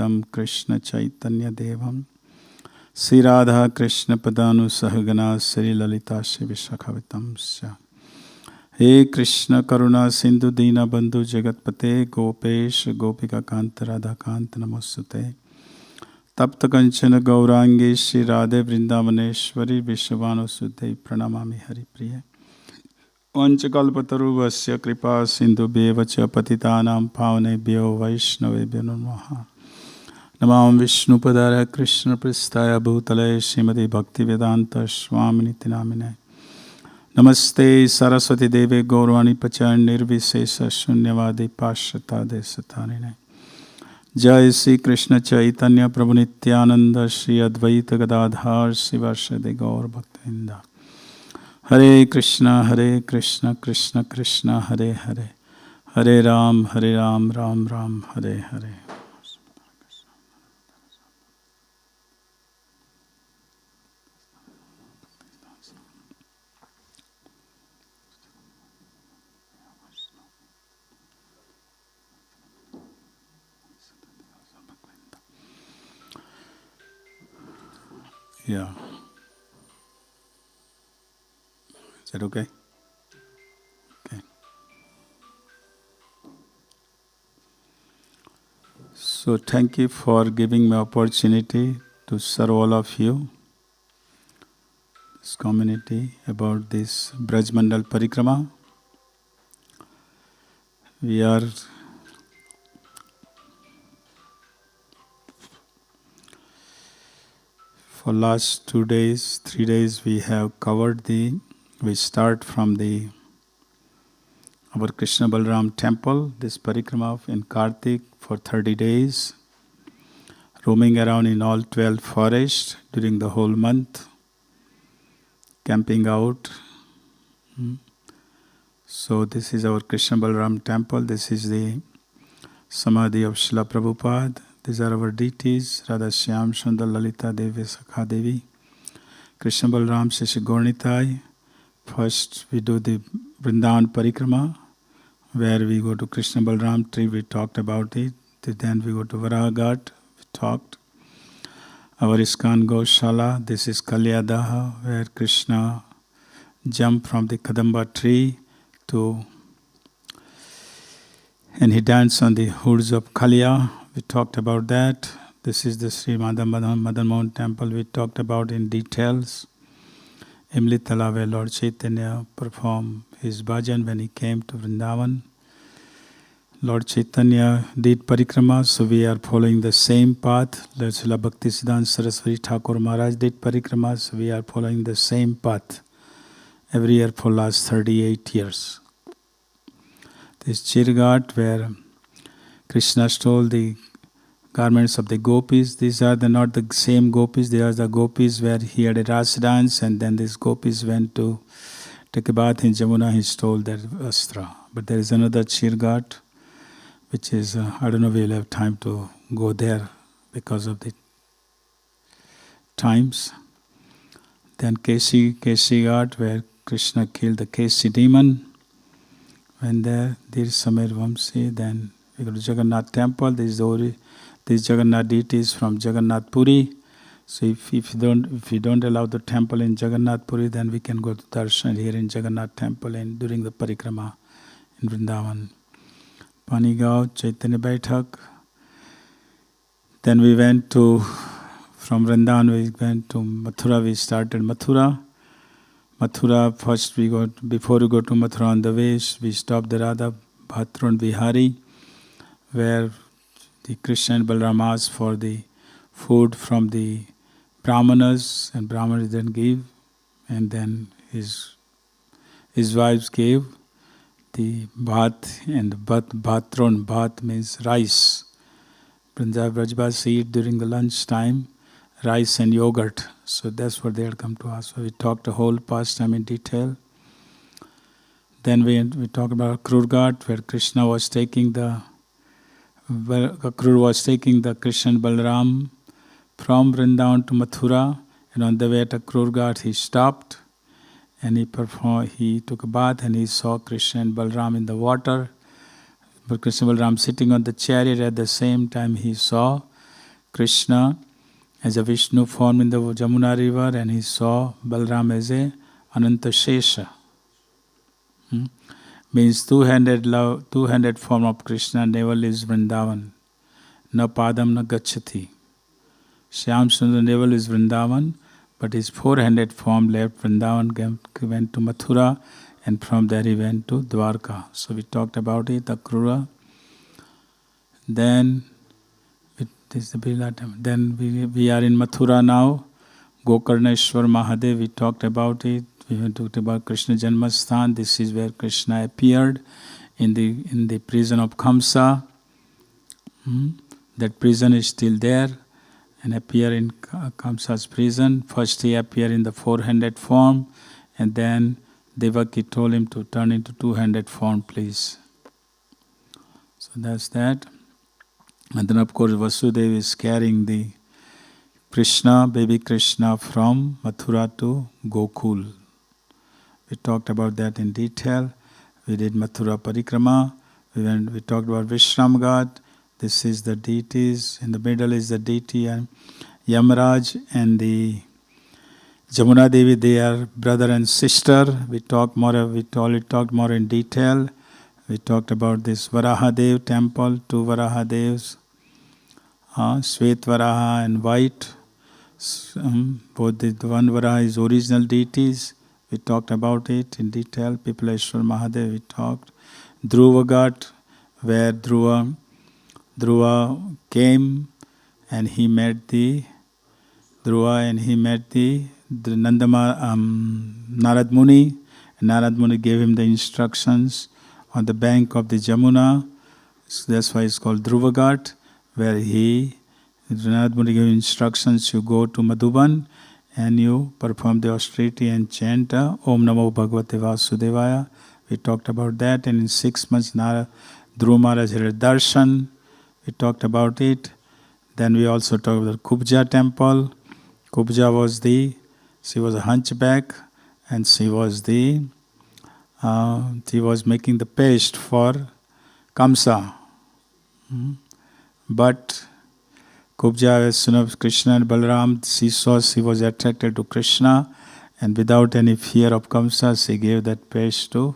Sri-Advaitam Krishna Chaitanya Devam Sri Radha Krishna Padanu Sahagana Sri Lalita Shri Vishakhavitam Sya He Krishna Karuna Sindhu Dina Bandhu Jagatpate Gopesh Gopika Kanta Radha Kanta Namasute Tapta Kanchana Gaurangi Shri Radhe Vrindavaneshwari Vishwanu Sudhe Pranamami Hari Priya Vanchakalpataruvasya Kripa Sindhu Bevacha Patitanam Pavanebhyo Vaishnavebhyo Namaha Namam Vishnu Padara Krishna Pristaya Bhutale Srimati Bhaktivedanta Swamini Tinamine Namaste Saraswati Deve Gaurvani Pachan Nirvisesa Shunyavadi Pashyata Desatanine Jai Sri Krishna Chaitanya Prabhu Nityananda Shri Advaita Gadadhar Sivasade Gaur Bhaktinda Hare Krishna Krishna Krishna Hare Hare Hare Ram Ram Ram Hare Hare. Yeah. Is that okay? Okay. So thank you for giving me opportunity to serve all of you, this community, about this Braj Mandal Parikrama. We are for last 2 days, 3 days we have covered we start from our Krishna Balram temple, this Parikrama in Kartik for 30 days, roaming around in all 12 forests during the whole month, camping out. So this is our Krishna Balram temple. This is the Samadhi of Srila Prabhupada. These are our deities, Radha Shyam, Sundar, Lalita, Devi, Sakha Devi, Krishna Balram, Shishi Gornitai. First we do the Vrindavan Parikrama, where we go to Krishna Balram tree, we talked about it. Then we go to Vraja, we talked. Our ISKCON Goshala, this is Kalyadaha, where Krishna jumped from the Kadamba tree and he danced on the hoods of Kalya. We talked about that. This is the Sri Madan Mohan temple. We talked about in details. Imlitala, where Lord Chaitanya performed his bhajan when he came to Vrindavan. Lord Chaitanya did parikrama, so we are following the same path. Lord Srila Bhaktisiddhanta Saraswati Thakur Maharaj did parikrama, so we are following the same path every year for last 38 years. This Chirghat, where Krishna stole the garments of the gopis. These are not the same gopis. They are the gopis where he had a ras dance, and then these gopis went to take a bath in Jamuna. He stole their astra. But there is another Chirghat, which is, I don't know if we'll have time to go there because of the times. Then Keshi Ghat, where Krishna killed the Keshi demon. When there is Samir Vamsi, then we go to Jagannath temple. These Jagannath deities from Jagannath Puri. So if you don't allow the temple in Jagannath Puri, then we can go to darshan here in Jagannath temple and during the parikrama in Vrindavan. Panigaon, Chaitanya Baitak. Then we went from Vrindavan we went to Mathura. We started Mathura. Mathura, first before we go to Mathura on the way, we stopped the Radha, Bhadra and Vihari, where the Krishna and Balram asked for the food from the Brahmanas, and Brahmanas didn't give, and then his wives gave the bhat, and Bhadra and bhat means rice. Brajbas eat during the lunch time, rice and yogurt. So that's what they had come to us. So we talked the whole pastime in detail. Then we talked about Krurghat, where Krishna was taking Akrur was taking the Krishna and Balram from Vrindavan to Mathura, and on the way to Krurghat he stopped and he took a bath and he saw Krishna and Balram in the water. But Krishna and Balram sitting on the chariot, at the same time he saw Krishna as a Vishnu form in the Jamuna river, and he saw Balram as a Ananta Shesha. Means two-handed love, two-handed form of Krishna never leaves Vrindavan. Na padam na gacchati. Shyam Sundar never leaves Vrindavan, but his four-handed form left Vrindavan, went to Mathura, and from there he went to Dwarka. So we talked about it, Akrura. Then we are in Mathura now. Gokarneshwar Mahadev, we talked about it. We talked about Krishna Janmasthan. This is where Krishna appeared in the prison of Kamsa. That prison is still there, and appear in Kamsa's prison. First he appeared in the four-handed form, and then Devaki told him to turn into two-handed form, please. So that's that. And then of course Vasudeva is carrying the Krishna, baby Krishna, from Mathura to Gokul. We talked about that in detail. We did Mathura Parikrama. We talked about Vishramghat. This is the deities. In the middle is the deity and Yamraj and the Jamuna Devi. They are brother and sister. We talked more in detail. We talked about this Varahadev temple, two Varahadevs, Svet Varaha and White. Both the one Varaha is original deities. We talked about it in detail. Pipaleshwar Mahadev we talked. Dhruvaghat, where Dhruva came and he met the Narad Muni. And Narad Muni gave him the instructions on the bank of the Jamuna. So that's why it's called Dhruvaghat, where Narad Muni gave instructions, you go to Madhuban and you perform the austerity and chant Om Namo Bhagavate Vasudevaya. We talked about that, and in 6 months Dhruva Maharaj had a darshan. We talked about it. Then we also talked about Kubja temple. Kubja she was a hunchback, and she was making the paste for Kamsa. But Kubja, as soon as Krishna and Balaram, she was attracted to Krishna, and without any fear of Kamsa, she gave that paste to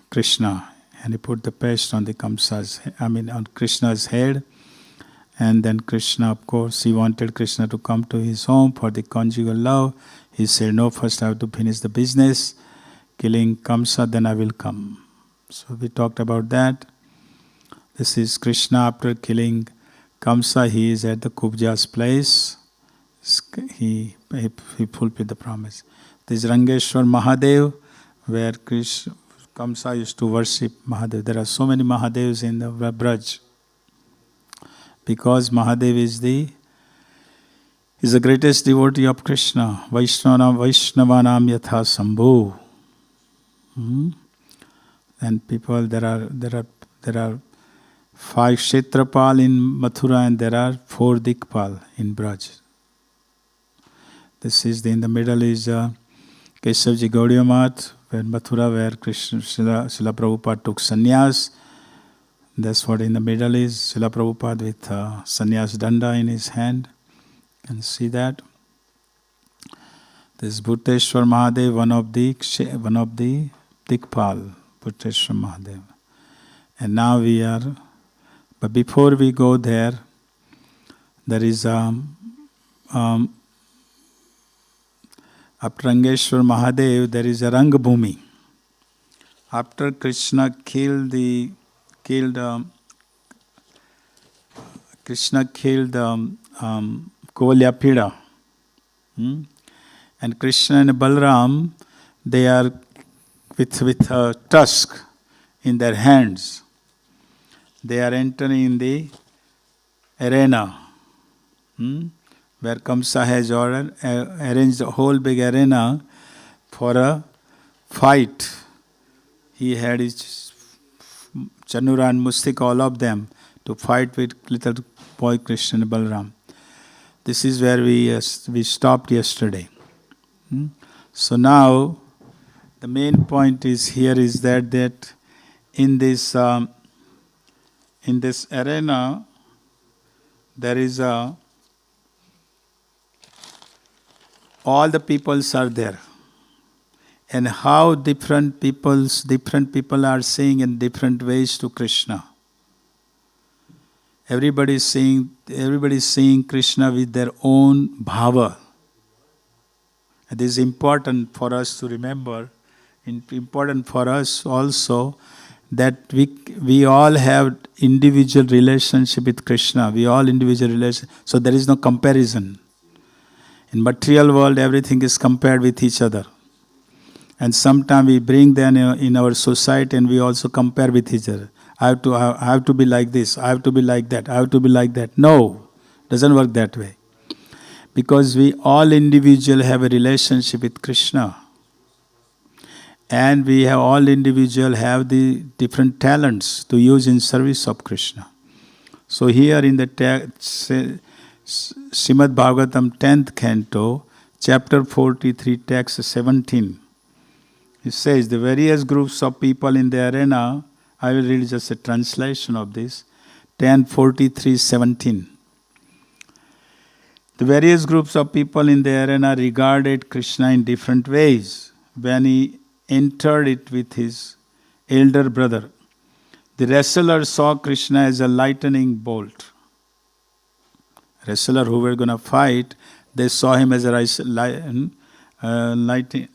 Krishna. And he put the paste on on Krishna's head. And then Krishna, of course, he wanted Krishna to come to his home for the conjugal love. He said, no, first I have to finish the business, killing Kamsa, then I will come. So we talked about that. This is Krishna after killing Kamsa. He is at the Kubja's place. He fulfilled the promise. This is Rangeshwar Mahadev, where Kamsa used to worship Mahadev. There are so many Mahadevs in the Vraj. Because Mahadev is the greatest devotee of Krishna. Vaishnavanam yatha sambhu. And people, there are 5 Kshetrapal in Mathura, and there are 4 Dikpal in Braj. This is in the middle is Keshavji Gaudiya Math, where Mathura, where Srila Prabhupada took sannyas. That's what in the middle is, Srila Prabhupada with sannyas danda in his hand. You can see that. This is Bhuteshwar Mahadev, one of the Dikpal, Bhuteshwar Mahadev. And now but before we go there, there is after Rangeshwar Mahadev, there is a Rangabhumi. After Krishna killed Kovalyapida, and Krishna and Balaram, they are with a tusk in their hands. They are entering the arena, where Kamsa has arranged a whole big arena for a fight. He had his Chanura and Mustika, all of them, to fight with little boy Krishna and Balaram. This is where we stopped yesterday. So now, the main point is here is that in this arena, there is a, all the peoples are there. And how different people are seeing in different ways to Krishna. Everybody is seeing Krishna with their own bhava. It is important for us to remember, important for us also, that we all have individual relationship with Krishna. We all individual relation. So there is no comparison. In material world, everything is compared with each other. And sometimes we bring them in our society and we also compare with each other. I have to be like this, I have to be like that, I have to be like that. No, doesn't work that way. Because we all individual have a relationship with Krishna. And we have all individual have the different talents to use in service of Krishna. So here in the Srimad-Bhagavatam 10th canto, chapter 43, text 17, it says, the various groups of people in the arena, I will read just a translation of this, 10:43:17. The various groups of people in the arena regarded Krishna in different ways. When he entered it with his elder brother, the wrestler saw Krishna as a lightning bolt. Wrestler who were going to fight, they saw him as a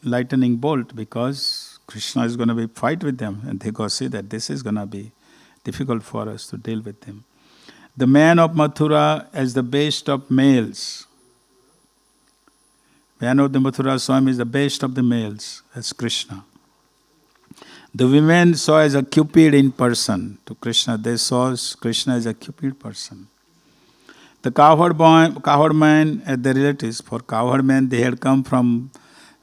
lightning bolt, because Krishna is going to be fight with them, and they go see that this is going to be difficult for us to deal with him. The man of Mathura as the best of males. Man of the Mathura saw him as the best of the males, as Krishna. The women saw as a Cupid in person to Krishna. They saw Krishna as a Cupid person. The cowherd man and the relatives, for cowherd men they had come from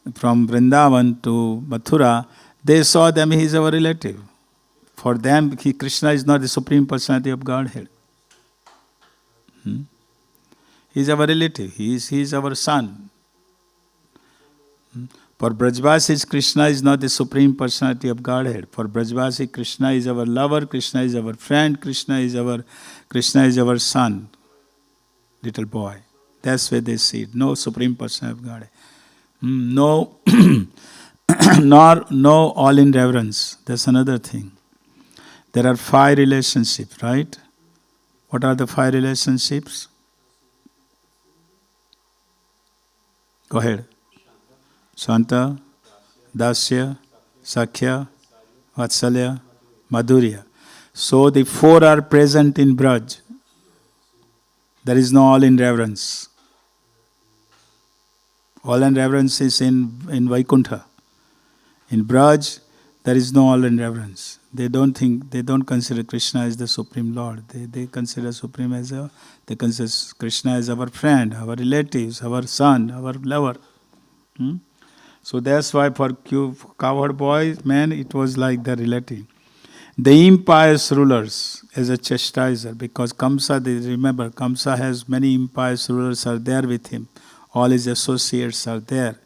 Vrindavan to Mathura, they saw them, he is our relative. For them, Krishna is not the Supreme Personality of Godhead. He is our relative, he is our son. For Brajvasis, Krishna is not the Supreme Personality of Godhead. For Brajvasi, Krishna is our lover, Krishna is our friend, Krishna is our son, little boy. That's where they see it. No Supreme Personality of Godhead. No, no all in reverence. That's another thing. There are 5 relationships, right? What are the 5 relationships? Go ahead. Shanta, Dasya, Sakhya, Vatsalya, Madhurya. So the 4 are present in Braj. There is no all in reverence. All in reverence is in Vaikuntha. In Braj, there is no all in reverence. They don't consider Krishna as the Supreme Lord. They consider they consider Krishna as our friend, our relatives, our son, our lover. So that's why for cowherd boys, man, it was like the relative. The impious rulers as a chastiser, because Kamsa, remember, Kamsa has many impious rulers are there with him. All his associates are there.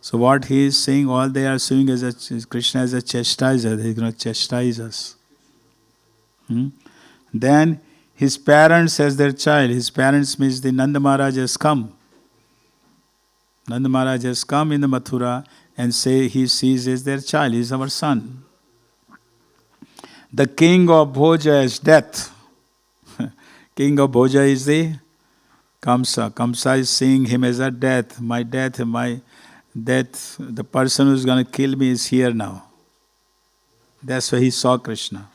So what he is saying, all they are seeing is Krishna as a chastiser. He is going to chastise us. Then his parents as their child. His parents means the Nanda Maharaj has come. Nanda Maharaj has come in the Mathura and say he sees as their child. He is our son. The king of Bhoja is death. King of Bhoja is the Kamsa. Kamsa is seeing him as a death. My death. The person who is going to kill me is here now. That's why he saw Krishna.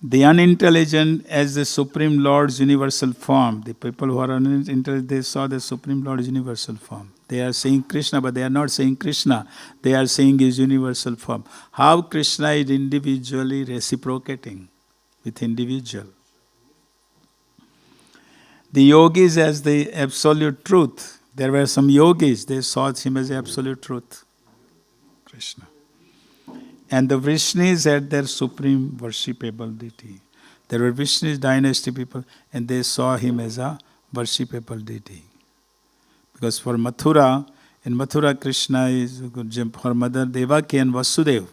The unintelligent as the Supreme Lord's universal form. The people who are unintelligent, they saw the Supreme Lord's universal form. They are saying Krishna, but they are not saying Krishna. They are saying his universal form. How Krishna is individually reciprocating with individual. The yogis as the absolute truth. There were some yogis, they saw him as the absolute truth. Krishna. And the Vishnus had their supreme worshipable deity. There were Vishnus dynasty people and they saw him as a worshipable deity. Because for Mathura, in Mathura Krishna is for Mother Devaki and Vasudev.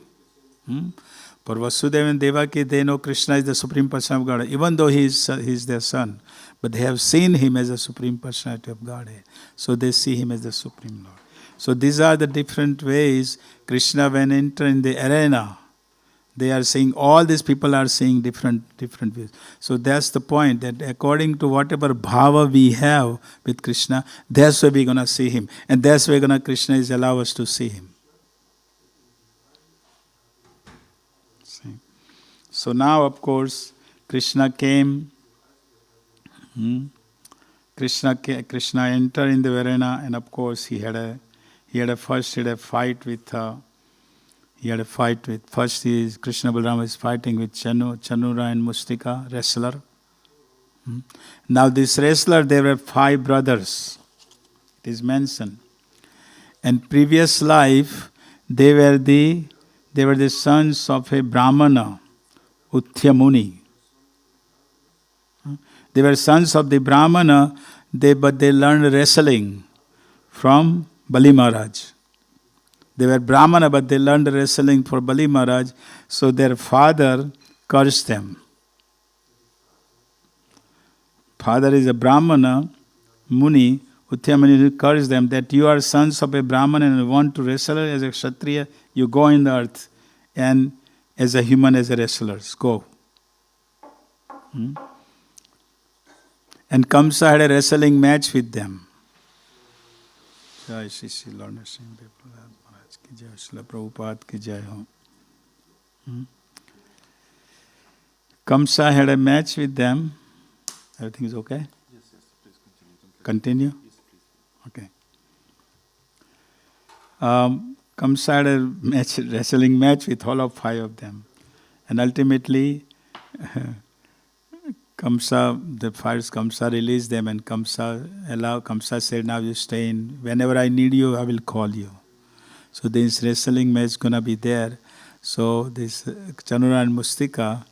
For Vasudeva and Devaki, they know Krishna is the Supreme Personality of Godhead, even though he is their son. But they have seen him as the Supreme Personality of Godhead. So they see him as the Supreme Lord. So these are the different ways Krishna, when enter in the arena, they are seeing, all these people are seeing different views. So that's the point, that according to whatever bhava we have with Krishna, that's where we're going to see him. And that's where Krishna is allow us to see him. See? So now, of course, Krishna came. Krishna entered in the arena, and of course he had a fight with. First is Krishna Balram is fighting with Chanura and Mustika, wrestler. Now this wrestler, there were 5 brothers. It is mentioned. And previous life, they were the sons of a Brahmana, Uthyamuni. They were sons of the Brahmana, but they learned wrestling from Bali Maharaj. They were Brahmana, but they learned wrestling for Bali Maharaj, so their father cursed them. Father is a Brahmana, Muni, Uthyamuni cursed them that you are sons of a Brahmana and want to wrestle as a Kshatriya, you go in the earth, and as a human, as a wrestlers, go. And Kamsa had a wrestling match with them. Jai Shri Shri Lord Narasimha Maharaj ki jai, Srila Prabhupada ki jai ho. Kamsa had a match with them. Everything is okay? Yes, please continue. Continue? Okay. Kamsa had a wrestling match with all of 5 of them. And ultimately, Kamsa released them, and Kamsa said, now you stay in. Whenever I need you, I will call you. So this wrestling match is going to be there. So this Chanura and Mustika,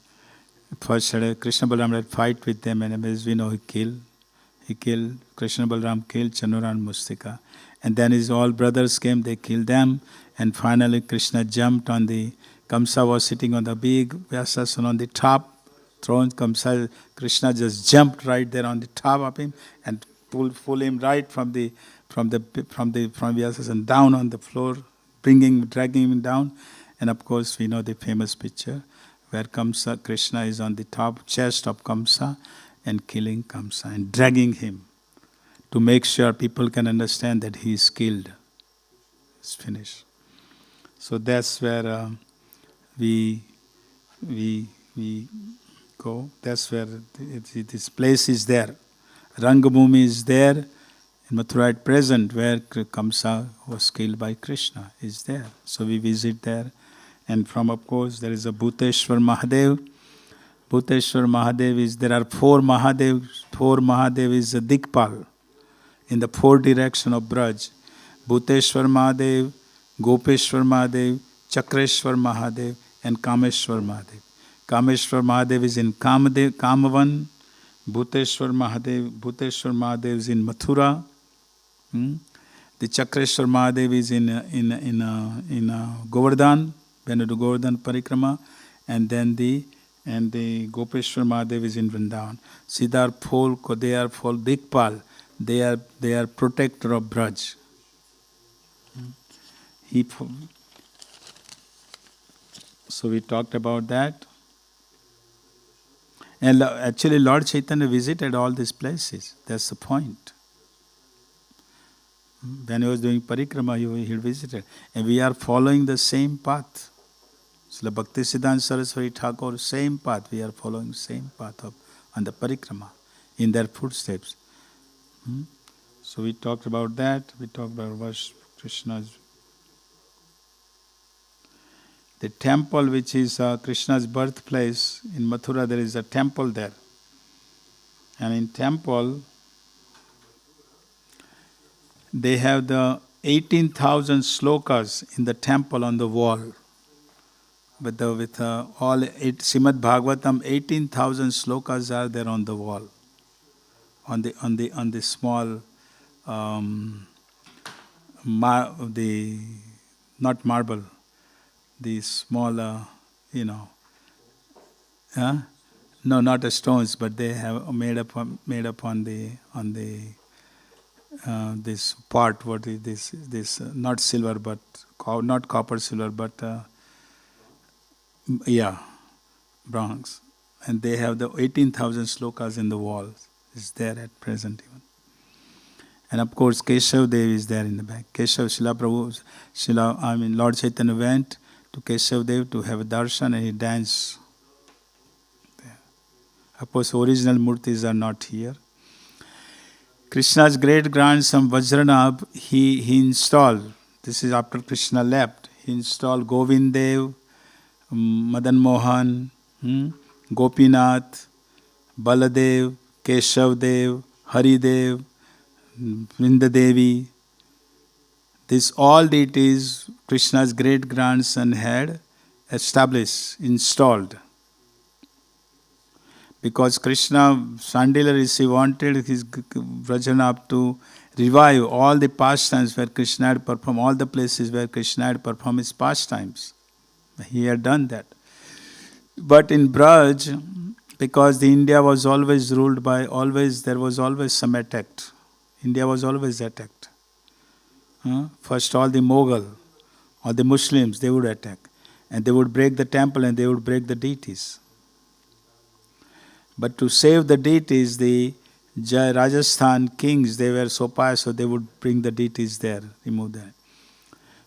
first Krishna Balaram had fight with them, and as we know, he killed Krishna Balaram killed Chanura and Mustika. And then his all brothers came, they killed them, and finally Krishna jumped on Kamsa was sitting on the big Vyasasana on the top throne. Krishna just jumped right there on the top of him and pull him right from Vyasasana down on the floor, dragging him down. And of course we know the famous picture where Krishna is on the top chest of Kamsa and killing Kamsa and dragging him to make sure people can understand that he is killed. It's finished. So that's where we go. That's where this place is there. Rangabhumi is there in Mathura at present, where Kamsa was killed by Krishna is there. So we visit there. And from, of course, there is a Bhuteshwar Mahadev. Bhuteshwar Mahadev is, there are 4 Mahadev. 4 Mahadev is a Dikpal in the 4 direction of Braj. Bhuteshwar Mahadev, Gopeshwar Mahadev, Chakreshwar Mahadev, and Kameshwar Mahadev. Kameshwar Mahadev is in Kamavan. Bhuteshwar Mahadev is in Mathura. The Chakreshwar Mahadev is in Govardhan, when you do Govardhan Parikrama, and then the Gopeshwar Mahadev is in Vrindavan. Siddhar Phol, they are Phol Dikpal. They are protector of Braj. So we talked about that. And actually Lord Chaitanya visited all these places. That's the point. When he was doing Parikrama, he visited. And we are following the same path. Srila Bhaktisiddhanta Saraswati Thakur, same path. We are following the same path on the Parikrama, in their footsteps. So we talked about that. We talked about Krishna's. The temple, which is Krishna's birthplace in Mathura, there is a temple there. And in temple, they have the 18,000 slokas in the temple on the wall. With all Srimad-Bhagavatam, 18,000 slokas are there on the wall. On the small, not marble, the small Huh? No, not the stones, but they have made up on the this part. What is this? Not silver, but not copper, silver, but yeah, bronze. And they have the 18,000 slokas in the walls. It's there at present even. And of course, Keshav Dev is there in the back. Keshav, Srila Prabhu, Lord Chaitanya went to Keshav Dev to have a darshan and he danced there. Of course, original murtis are not here. Krishna's great grandson Vajranabh, he installed, this is after Krishna left, he installed Govind Dev, Madan Mohan, Gopinath, Baladev, Keshav Dev, Hari Dev, Vrinda Devi. These all deities Krishna's great grandson had established, installed. Because Krishna, Sandila Rishi wanted his Vrajanab to revive all the pastimes where Krishna had performed, all the places where Krishna had performed his pastimes. He had done that. But in Braj, because the India was always ruled by, there was always some attack. India was always attacked. First all the Mughal, all the Muslims, they would attack. And they would break the temple and they would break the deities. But to save the deities, the Rajasthan kings, they were so pious, so they would bring the deities there, remove that.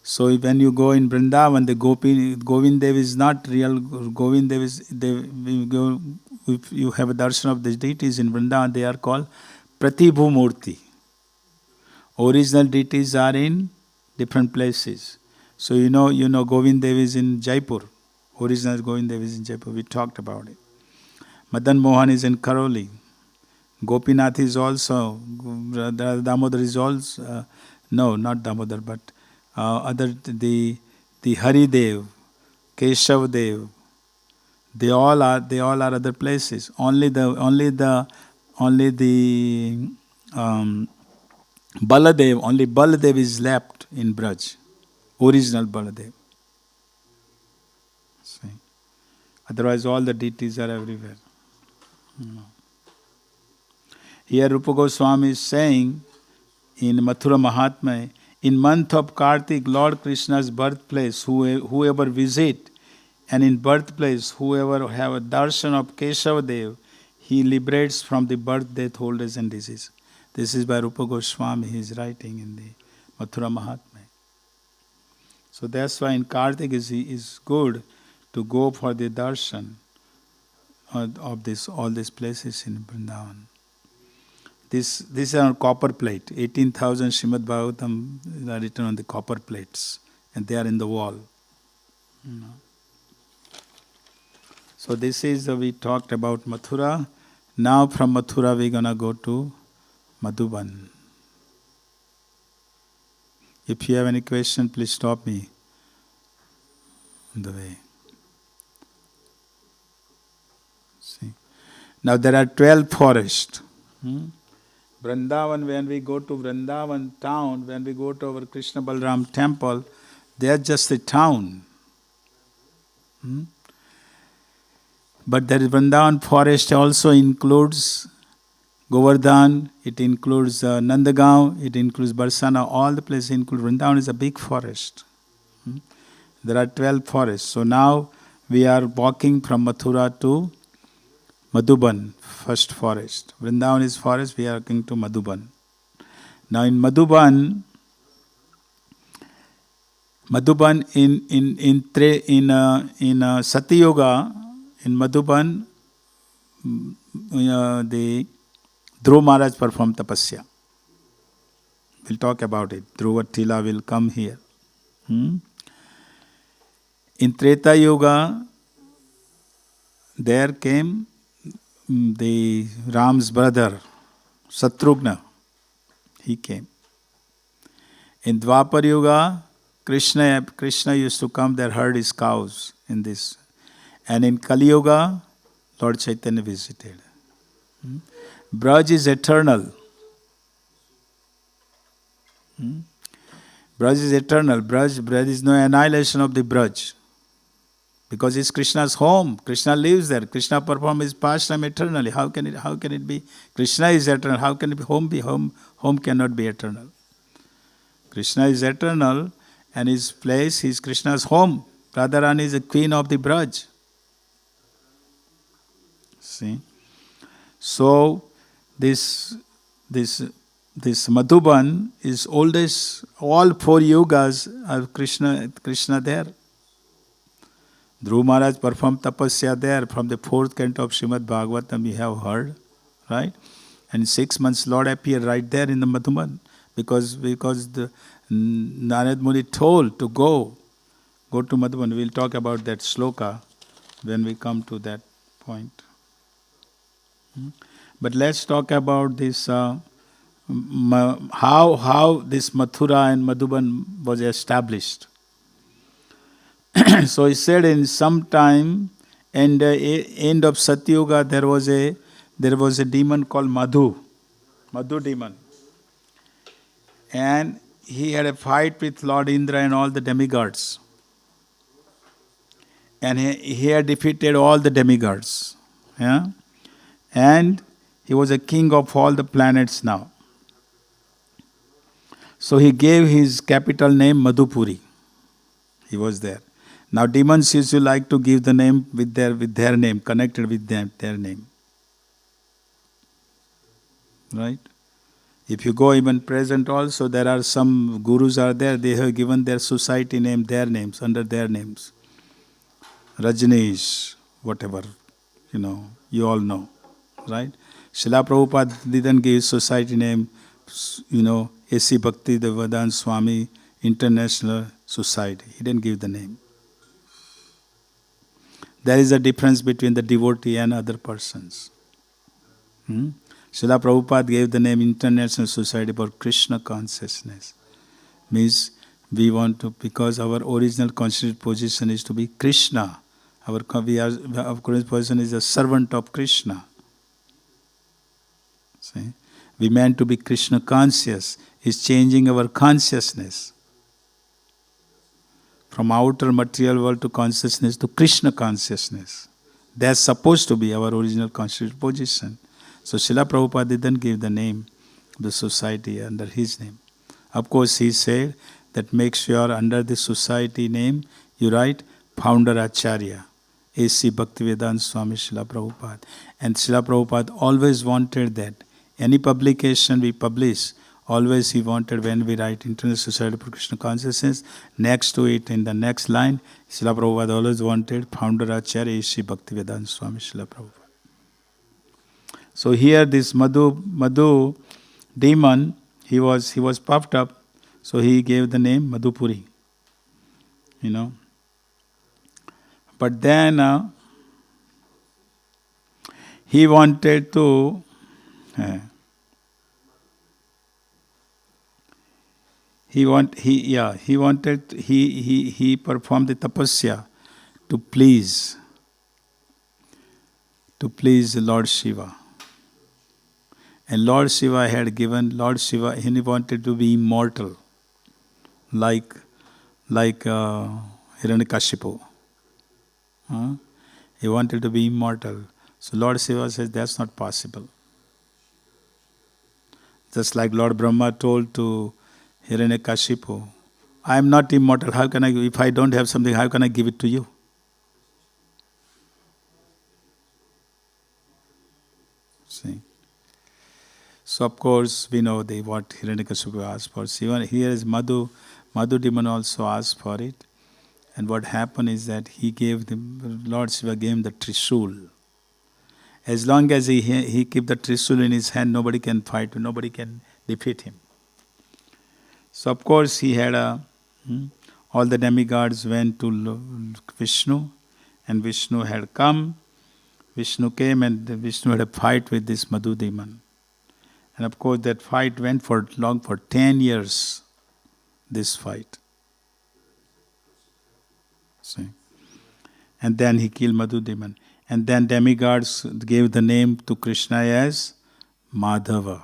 So when you go in Vrindavan, the Govind Dev is not real. Govind Dev is, if you have a darshan of the deities in Vrindavan, they are called Pratibhu Murti. Original deities are in different places. So you know Govind Dev is in Jaipur. Original Govind Dev is in Jaipur. We talked about it. Madan Mohan is in Karoli. Gopinath is also, Damodar is also, no, not Damodar, but the Hari Dev, Keshav Dev, they all are other places. Only the Baladev, only Baladev is left in Braj, original Baladev. See. Otherwise all the deities are everywhere. Here Rupa Goswami is saying in Mathura Mahatmya, in month of Kartik, Lord Krishna's birthplace, whoever visit, and in birthplace, whoever have a darshan of Keshav Dev, he liberates from the birth, death, old age and disease. This is by Rupa Goswami, he is writing in the Mathura Mahatmya. So that's why in Kartik is good to go for the darshan of all these places in Vrindavan. These are on copper plate. 18,000 Srimad-Bhagavatam are written on the copper plates, and they are in the wall. So this is we talked about Mathura. Now from Mathura we're gonna go to Madhuban. If you have any question, please stop me on the way. See. Now there are 12 forests. Vrindavan, when we go to Vrindavan town, when we go to our Krishna Balram temple, they are just a town. But there is Vrindavan forest also includes Govardhan, it includes Nandagaon, it includes Barsana, all the places include Vrindavan is a big forest. There are 12 forests. So now we are walking from Mathura to Madhuban, first forest. Vrindavan is forest, we are going to Madhuban. Now in Madhuban in Sati Yoga, in Madhuban, the Dhruva Maharaj performed tapasya. We'll talk about it. Dhruva Tila will come here. In Treta Yoga, there came the Ram's brother, Satrugna. He came. In Dwapar Yoga, Krishna used to come there, herd his cows in this. And in Kali Yoga, Lord Chaitanya visited. Braj is eternal. Braj is eternal. Braj is no annihilation of the Braj. Because it's Krishna's home. Krishna lives there. Krishna performs his pastime eternally. How can it be? Krishna is eternal. How can it be home? Home cannot be eternal. Krishna is eternal, and his place is Krishna's home. Radharani is the queen of the Braj. See? So this Madhuban is oldest, all 4 yugas of Krishna there. Dhruv Maharaj performed tapasya there from the 4th canto of Srimad-Bhagavatam we have heard, right? And in 6 months Lord appeared right there in the Madhuban because the Narad Muni told to go to Madhuban. We'll talk about that sloka when we come to that point. But let's talk about this how this Mathura and Madhuban was established. So he said in some time, in the end of Satyuga, there was a demon called Madhu demon, and he had a fight with Lord Indra and all the demigods, and he had defeated all the demigods, yeah, and he was a king of all the planets now. So he gave his capital name Madhupuri. He was there. Now demons used to like to give the name with their name, connected with their name. Right? If you go even present also, there are some gurus are there, they have given their society name, their names, under their names. Rajneesh, whatever, you all know. Right? Srila Prabhupada didn't give society name, A.C. Bhakti Vedanta Swami International Society. He didn't give the name. There is a difference between the devotee and other persons. Srila Prabhupada gave the name International Society for Krishna Consciousness. Means we want to, because our original conscious position is to be Krishna. Our current position is a servant of Krishna. See? We meant to be Krishna conscious. Is changing our consciousness from outer material world to consciousness to Krishna consciousness. That's supposed to be our original conscious position. So Srila Prabhupada didn't give the name of the society under his name. Of course, he said that make sure under the society name you write Founder Acharya, A.C. Bhaktivedanta Swami Srila Prabhupada. And Srila Prabhupada always wanted that. Any publication we publish, always he wanted when we write International Society for Krishna Consciousness, next to it in the next line, Srila Prabhupada always wanted Founder Acharya A.C. Bhaktivedanta Swami Srila Prabhupada. So here this Madhu demon, he was puffed up, so he gave the name Madhupuri. But then he wanted to he performed the tapasya to please Lord Shiva. And Lord Shiva had given he wanted to be immortal, like Hiranyakashipu. He wanted to be immortal. So Lord Shiva says that's not possible. Just like Lord Brahma told to Hiranyakashipu, I am not immortal. How can if I don't have something, how can I give it to you? See. So of course we know what Hiranyakashipu asked for. See, here is Madhu demon also asked for it. And what happened is that Lord Shiva gave him the Trishul. As long as he keep the Trishul in his hand, nobody can fight him, nobody can defeat him. So of course he had all the demigods went to Vishnu, and Vishnu had come. Vishnu came and Vishnu had a fight with this Madhu demon. And of course that fight went for 10 years, this fight. See? And then he killed Madhu demon. And then demigods gave the name to Krishna as Madhava.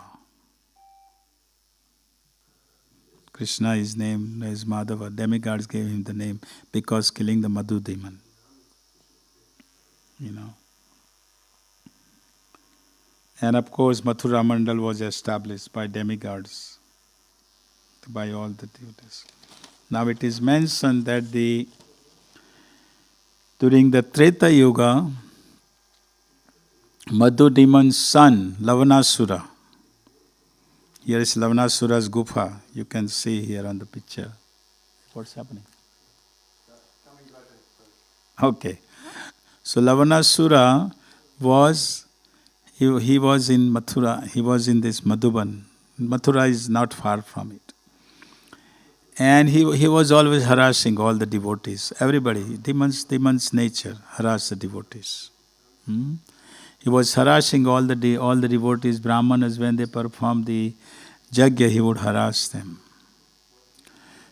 Krishna is named as Madhava. Demigods gave him the name because killing the Madhu demon. you know. And of course, Mathura Mandal was established by demigods, by all the devotees. Now it is mentioned that during the Treta Yuga, Madhu demon's son, Lavanasura. Here is Lavanasura's gufa. You can see here on the picture. What's happening? Okay. So Lavanasura was, he was in Mathura, he was in this Madhuban. Mathura is not far from it. And he was always harassing all the devotees. Everybody, demon's nature, harass the devotees. He was harassing all the devotees, Brahmanas, when they performed the Yajna, he would harass them.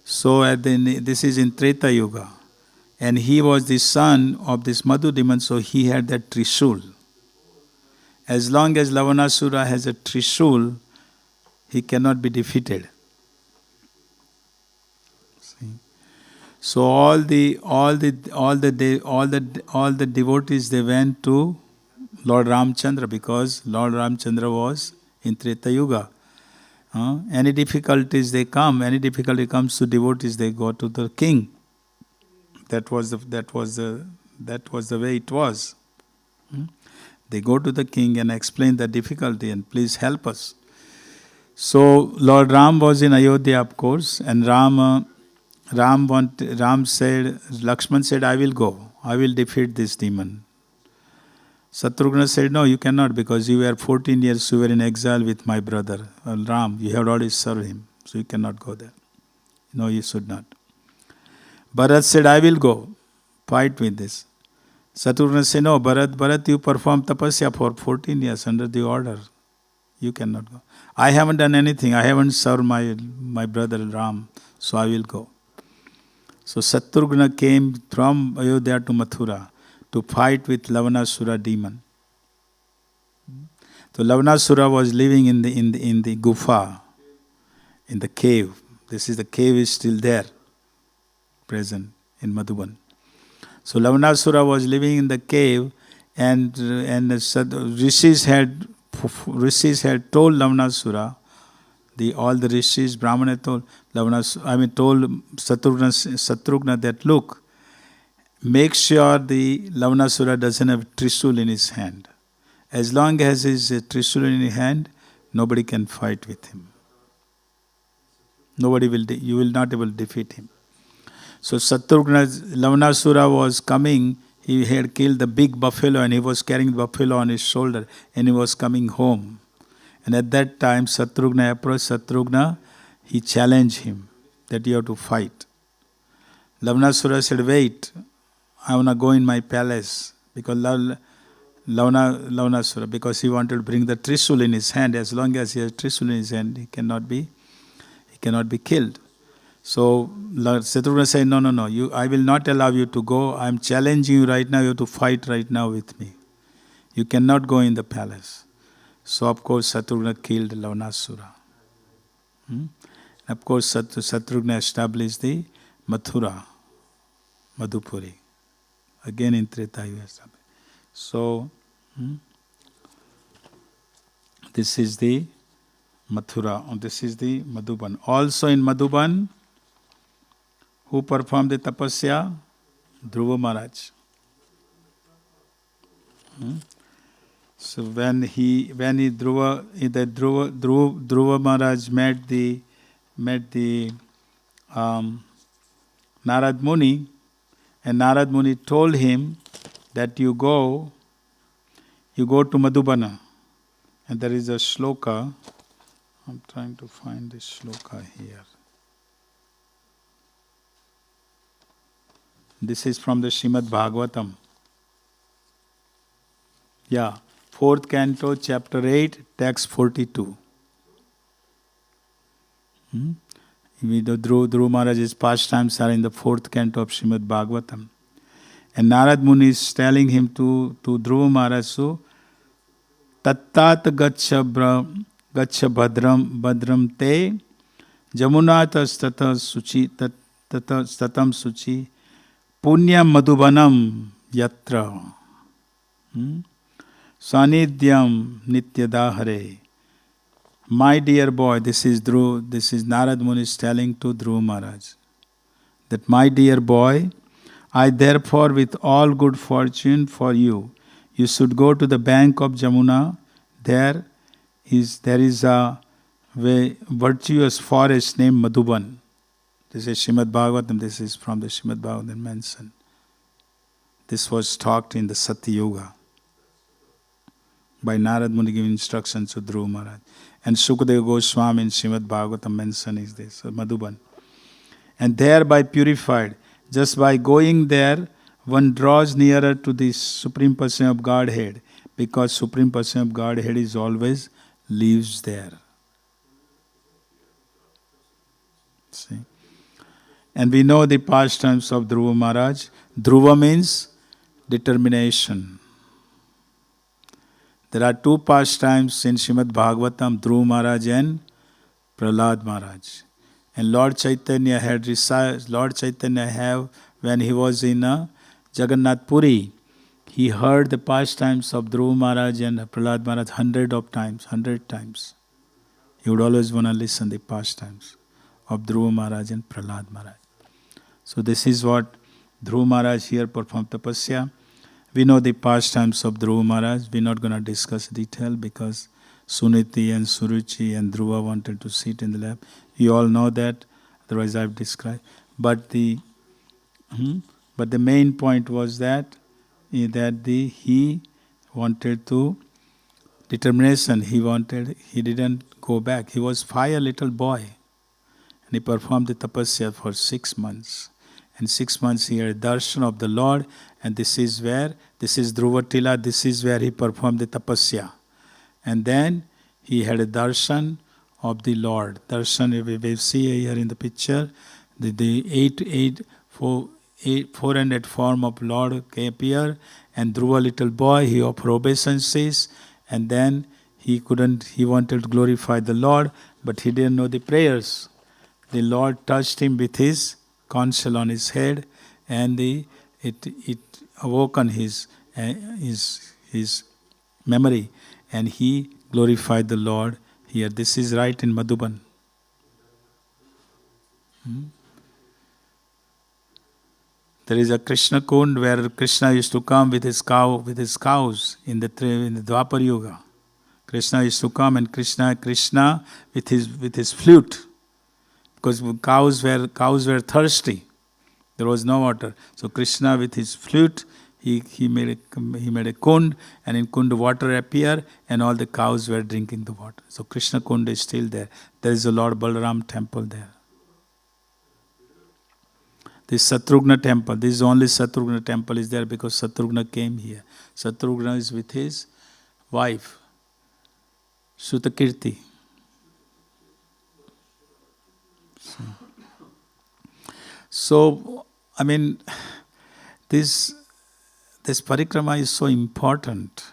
So this is in Treta Yuga. And he was the son of this Madhu demon, so he had that Trishul. As long as Lavanasura has a Trishul, he cannot be defeated. See? So all the devotees, they went to Lord Ramchandra, because Lord Ramchandra was in Treta Yuga. Any difficulties they come, any difficulty comes to devotees, they go to the king. That was the way it was. They go to the king and explain the difficulty and please help us. So Lord Ram was in Ayodhya, of course, and Ram said, Lakshman said, I will go. I will defeat this demon. Shatrugna said, no, you cannot, because you were 14 years, you were in exile with my brother. Ram, you have already served him, so you cannot go there. No, you should not. Bharat said, I will go, fight with this. Shatrugna said, no, Bharat, you performed tapasya for 14 years under the order. You cannot go. I haven't done anything. I haven't served my brother Ram, so I will go. So Shatrugna came from Ayodhya to Mathura to fight with Lavanasura demon. So Lavanasura was living in the gufa, in the cave. The cave is still there, present in Madhuban. So Lavanasura was living in the cave, and rishis had told Lavanasura, all the rishis, Brahmana told Shatrugna that, look, make sure the Lavanasura doesn't have Trishul in his hand. As long as his Trishul in his hand, nobody can fight with him. You will not able to defeat him. So Lavanasura was coming, he had killed the big buffalo and he was carrying the buffalo on his shoulder and he was coming home. And at that time Shatrugna approached Shatrugna, he challenged him that you have to fight. Lavanasura said, wait, I want to go in my palace, because Lavanasura, because he wanted to bring the Trishul in his hand. As long as he has Trishul in his hand, he cannot be killed. So Shatrugna said, no, I will not allow you to go. I am challenging you right now. You have to fight right now with me. You cannot go in the palace. So of course Shatrugna killed Lavanasura. Of course Shatrugna established the Mathura, Madhupuri. Again in Treta Yuga. So, this is the Mathura, this is the Madhuban. Also in Madhuban, who performed the tapasya? Dhruva Maharaj. So when Dhruva Maharaj met the Narad Muni, and Narad Muni told him that you go to Madhubana. And there is a shloka. I'm trying to find this shloka here. This is from the Srimad-Bhagavatam. Yeah, 4th canto, chapter 8, text 42. Dhruva Maharaj's pastimes are in the 4th canto of Srimad-Bhagavatam. And Narad Muni is telling him to Dhruva Maharaj, so Tattat Gacha Bhadram Te Jamunata Statam Suchi Punya Madhubanam Yatra. Sanidyam nityadahare. My dear boy, this is Dhruv, this is Narad Muni telling to Dhruv Maharaj, that my dear boy, I therefore with all good fortune for you, you should go to the bank of Jamuna. There is a virtuous forest named Madhuban. This is Srimad-Bhagavatam, this is from the Srimad-Bhagavatam mention. This was talked in the Satya Yoga by Narad Muni giving instructions to Dhruva Maharaj. And Sukadeva Goswami in Srimad-Bhagavatam mention is this, Madhuban. And thereby purified, just by going there, one draws nearer to the Supreme Person of Godhead, because Supreme Person of Godhead is always lives there. See? And we know the pastimes of Dhruva Maharaj. Dhruva means determination. There are two pastimes in Srimad-Bhagavatam, Dhruva Maharaj and Prahlad Maharaj. And Lord Chaitanya when he was in Jagannath Puri, he heard the pastimes of Dhruva Maharaj and Prahlad Maharaj 100 times. He would always want to listen to the pastimes of Dhruva Maharaj and Prahlad Maharaj. So this is what Dhruva Maharaj here performed tapasya. We know the pastimes of Dhruva Maharaj. We're not going to discuss detail because Suniti and Suruchi and Dhruva wanted to sit in the lap. You all know that, otherwise I've described. But the main point was that he wanted to determination. He didn't go back. He was 5 little boy, and he performed the tapasya for 6 months. And 6 months he had darshan of the Lord, and this is Dhruvatila, this is where he performed the tapasya. And then he had a darshan of the Lord. Darshan, we see here in the picture, the 400 form of Lord appear, and Dhruva little boy, he offered obeisances, and then he wanted to glorify the Lord, but he didn't know the prayers. The Lord touched him with his conch on his head, and it awoken his memory, and he glorified the Lord here. This is right in Madhuban. There is a Krishna Kund where Krishna used to come with his cows in the Dwapar Yuga. Krishna used to come, and Krishna with his flute, because cows were thirsty. There was no water. So Krishna with his flute, he made a kund, and in kund water appeared, and all the cows were drinking the water. So Krishna Kund is still there. There is a Lord Balaram temple there. This Satrugna temple, this is only Satrugna temple is there because Satrugna came here. Satrugna is with his wife, Sutakirti. So, I mean, this Parikrama is so important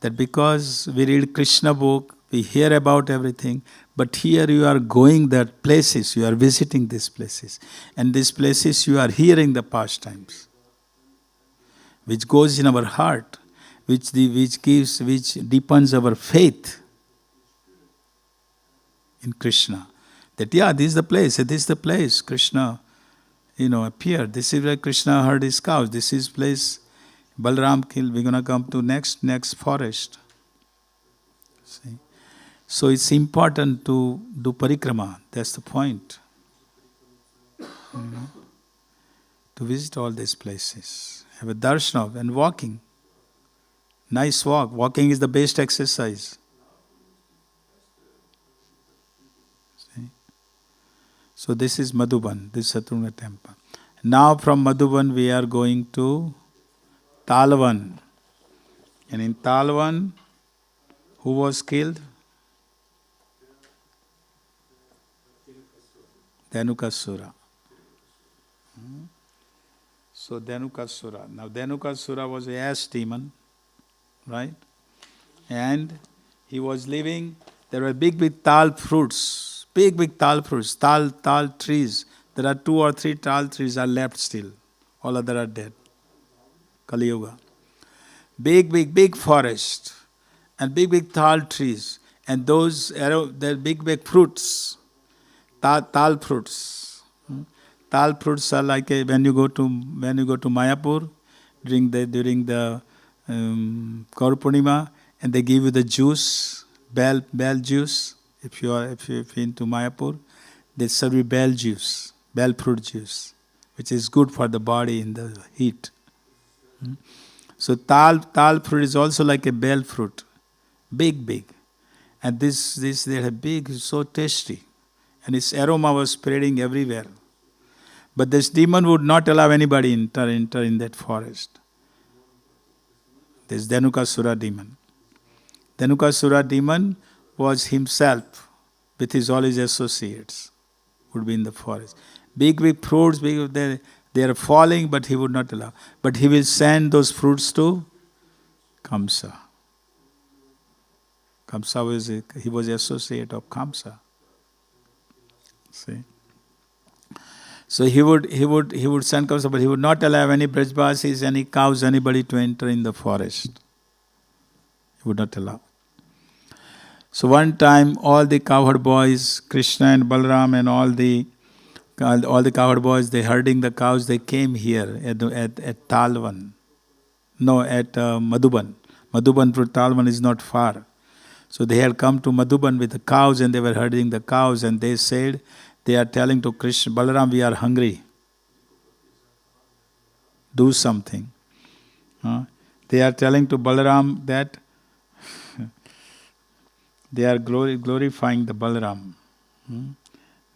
that because we read Krishna book, we hear about everything, but here you are going that places, you are visiting these places, and these places you are hearing the pastimes, which goes in our heart, which deepens our faith in Krishna. That this is the place Krishna, appeared. This is where Krishna heard his cows. This is place Balaram killed. We're gonna come to next forest. See? So it's important to do parikrama. That's the point. To visit all these places. Have a darshan and walking. Nice walk. Walking is the best exercise. See? So this is Madhuban, this Satrugna temple. Now from Madhuban we are going to Talvan. And in Talvan, who was killed? Dhanukasura. So Dhanukasura. Now Dhanukasura was a ash demon, right? And he was living, there were big tal fruits, big tal fruits, tal trees. There are 2 or 3 tal trees are left still. All other are dead. Kali Yuga. big forest, and big tal trees, and they're big fruits, tal fruits. Tal fruits are like when you go to Mayapur during the Gaur Purnima, and they give you the juice, bell juice. If you're into Mayapur, they serve you bell fruit juice, which is good for the body in the heat. So tal fruit is also like a bell fruit, big, and this they are big, so tasty, and its aroma was spreading everywhere. But this demon would not allow anybody enter in that forest. This Dhenukasura demon. Dhenukasura demon was himself with all his associates would be in the forest. Big fruits, they are falling, but he would not allow. But he will send those fruits to Kamsa. He was associate of Kamsa. See. So he would send Kamsa, but he would not allow any Brajbasis, any cows, anybody to enter in the forest. He would not allow. So one time, all the cowherd boys, Krishna and Balaram and all the cowherd boys, they herding the cows, they came here at Talvan. No, at Madhuban. Madhuban to Talvan is not far. So they had come to Madhuban with the cows and they were herding the cows, and they said, they are telling to Krishna, Balaram, we are hungry. Do something. They are telling to Balaram that they are glorifying the Balaram.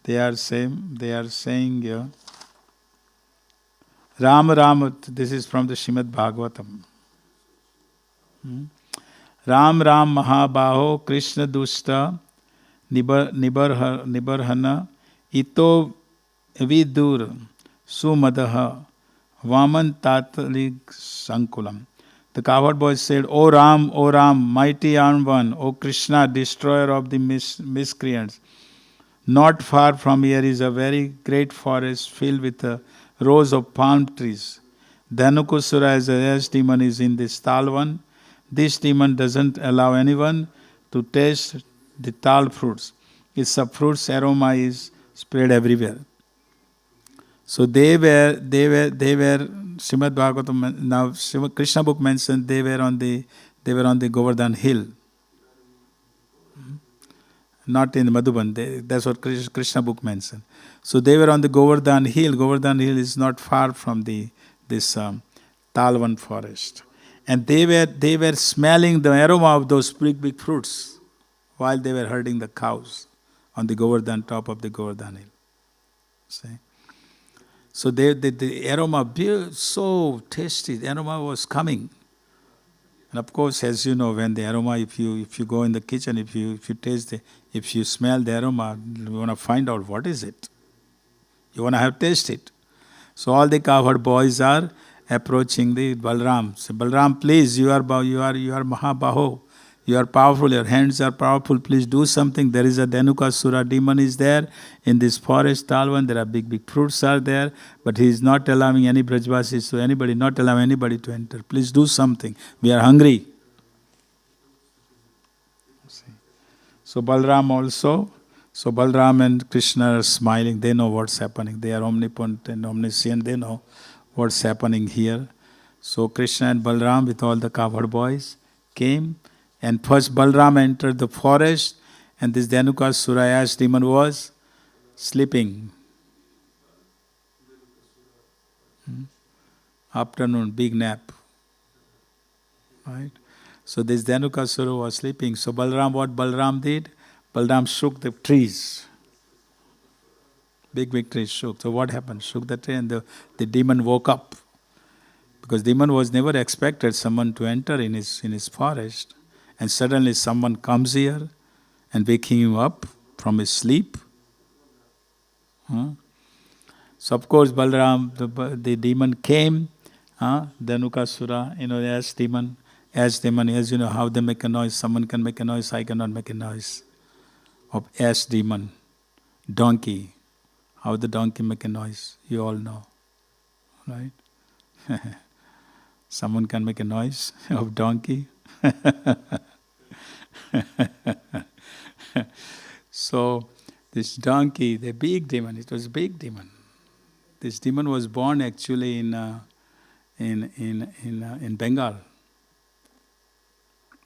They are saying, Ram, this is from the Srimad-Bhagavatam. Ram Mahabaho Krishna Dusta Nibarhana Ito Vidur Sumadaha Vaman Tatalik Sankulam. The cowherd boys said, O Ram, mighty armed one, O Krishna, destroyer of the miscreants. Not far from here is a very great forest filled with rows of palm trees. Dhanukusura as a ash demon is in this Talvan. This demon doesn't allow anyone to taste the tal fruits. Its fruits aroma is spread everywhere. So they were Srimad-Bhagavatam. Now Krishna book mentioned they were on the Govardhan hill, not in Madhuban. That's what Krishna book mentioned. So they were on the Govardhan hill. Govardhan hill is not far from this Talvan forest, and they were smelling the aroma of those big fruits while they were herding the cows on the Govardhan, top of the Govardhan hill. See? So the aroma, so tasty, the aroma was coming. And of course, as you know, when the aroma, if you go in the kitchen, if you taste if you smell the aroma, you want to find out what is it. You want to have taste it. So all the cowherd boys are approaching the Balaram. So Balaram, please, you are Mahabaho. You are powerful, your hands are powerful, please do something. There is a Dhenukasura demon is there in this forest, Talvan. There are big fruits are there, but he is not allowing any Brajvasis, so not allowing anybody to enter. Please do something. We are hungry. So Balaram and Krishna are smiling. They know what's happening. They are omnipotent and omniscient. They know what's happening here. So Krishna and Balaram with all the cowherd boys came. And first Balaram entered the forest, and this Dhenukasura ash demon was sleeping. Afternoon, big nap. Right? So this Dhenukasura was sleeping. So what Balaram did? Balaram shook the trees. Big trees shook. So what happened? Shook the tree and the demon woke up. Because demon was never expected someone to enter in his forest. And suddenly someone comes here and waking him up from his sleep. So of course Balaram, the demon came, Dhenukasura, the ash demon, as you know how they make a noise. Someone can make a noise, I cannot make a noise. Of ash demon, donkey, how the donkey make a noise, you all know, right? Someone can make a noise of donkey. So this donkey, the big demon, it was a big demon. This demon was born actually in Bengal.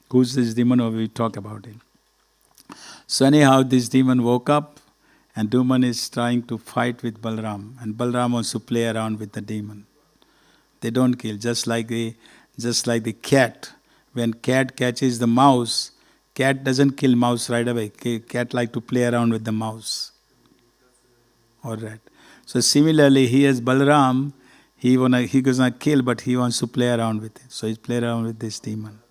Who's this demon? Or we talk about it. So anyhow, this demon woke up, and demon is trying to fight with Balram, and Balram wants to play around with the demon. They don't kill, just like the cat. When cat catches the mouse, cat doesn't kill mouse right away. Cat like to play around with the mouse. All right. So similarly, he as Balram, he does not kill, but he wants to play around with it. So he play around with this demon.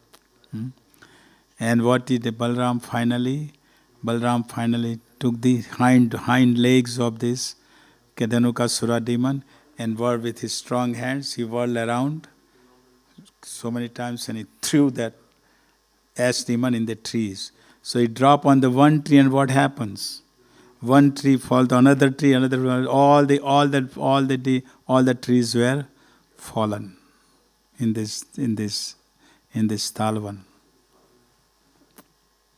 And what did Balram finally? Balram finally took the hind legs of this Dhanukasura demon and whirled with his strong hands. He whirled around so many times and he threw that ash demon in the trees. So he dropped on the one tree, and what happens? One tree falls to another tree, all the trees were fallen in this Talvan.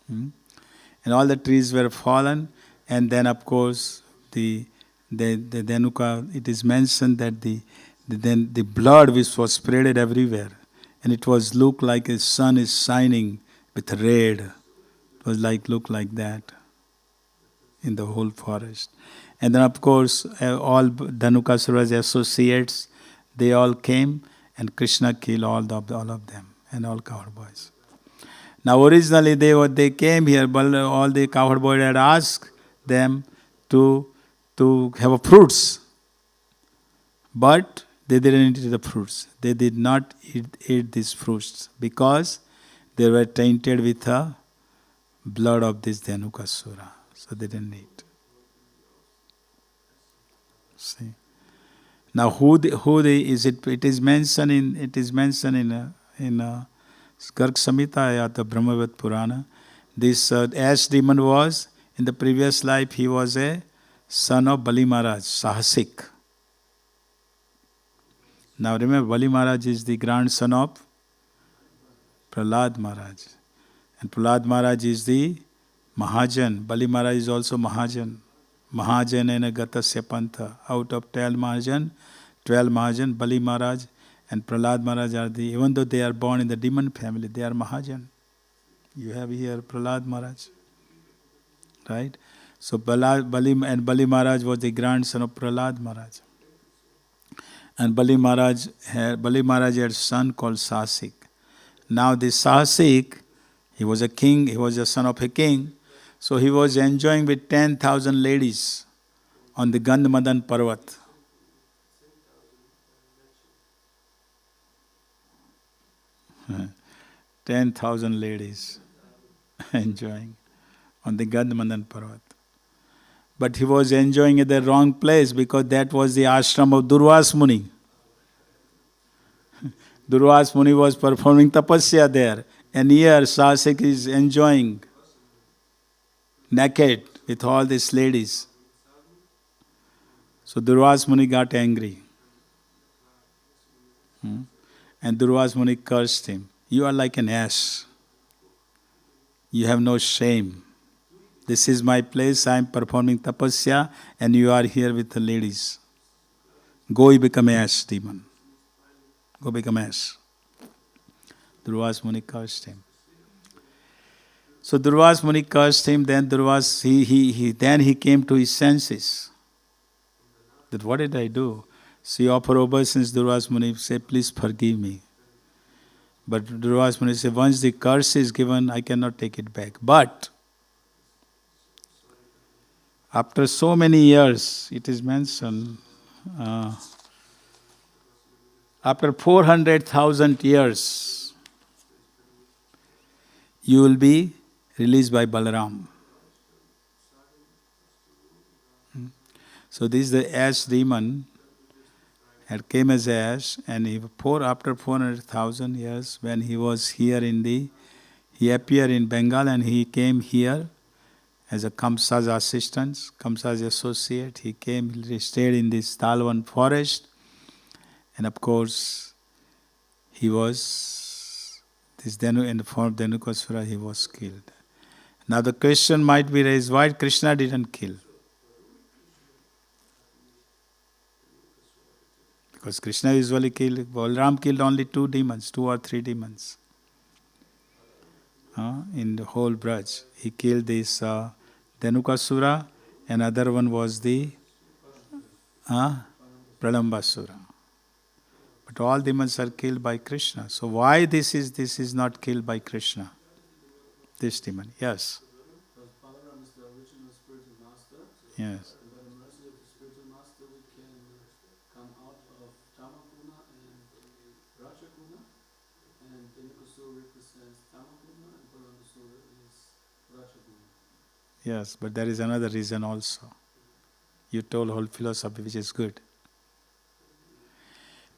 And all the trees were fallen, and then of course the Dhanuka, it is mentioned that the blood which was spreaded everywhere, and it was looked like the sun is shining with red. It was look like that in the whole forest. And then of course all Dhanukasura's associates, they all came, and Krishna killed all of them and all cowboys. Now originally they came here, but all the cowherd boys had asked them to have a fruits. But they didn't eat the fruits. They did not eat these fruits because they were tainted with the blood of this Dhanukasura. So they didn't eat. See. Now it is mentioned in Garg Samhita or the Brahmavad Purana. This ash demon was, in the previous life, he was a son of Bali Maharaj, Sahasik. Now remember, Bali Maharaj is the grandson of Prahlad Maharaj. And Prahlad Maharaj is the Mahajan. Bali Maharaj is also Mahajan. Mahajanena Gatasya Pantha. Out of 12 Mahajan, Bali Maharaj and Prahlad Maharaj are even though they are born in the demon family, they are Mahajan. You have here Prahlad Maharaj. Right? So Bali Maharaj was the grandson of Prahlad Maharaj. And Bali Maharaj had a son called Sahasik. Now this Sahasik, he was a king, he was the son of a king. So he was enjoying with 10,000 ladies on the Gandhamadan Parvat. 10,000 ladies enjoying on the Gandhamadan Parvat. But he was enjoying at the wrong place because that was the ashram of Durvas Muni. Durvas Muni was performing tapasya there. And here Sahasik is enjoying naked with all these ladies. So Durvas Muni got angry. And Durvas Muni cursed him. You are like an ass. You have no shame. This is my place, I am performing tapasya and you are here with the ladies. Go become ass, demon. Go become ass. Durvas Muni cursed him. So Durvas Muni cursed him, then he came to his senses. That what did I do? So he offered obeisance. Durvas Muni said, please forgive me. But Durvas Muni said, once the curse is given, I cannot take it back. But after so many years, it is mentioned, after 400,000 years, you will be released by Balaram. So this is the ash demon had came as ash, and after 400,000 years, when he was here he appeared in Bengal and he came here as a Kamsa's assistant, Kamsa's associate. He stayed in this Talvan forest, and of course, he was, this Dhenu, in the form of Dhenukasura, he was killed. Now the question might be raised, why Krishna didn't kill? Because Krishna usually killed, Balaram killed only 2 demons, 2 or 3 demons. In the whole Braj. He killed this Dhenukasura, and other one was the Pralambasura. But all demons are killed by Krishna. So why this is not killed by Krishna? This demon, yes. Because Balaram is the original spiritual master. Yes. And by the mercy of the spiritual master, we can come out of Tamaguna and Rajaguna. And Dhenukasura represents Tamaguna, and Pralambasura is Rajaguna. Yes, but there is another reason also. You told whole philosophy, which is good.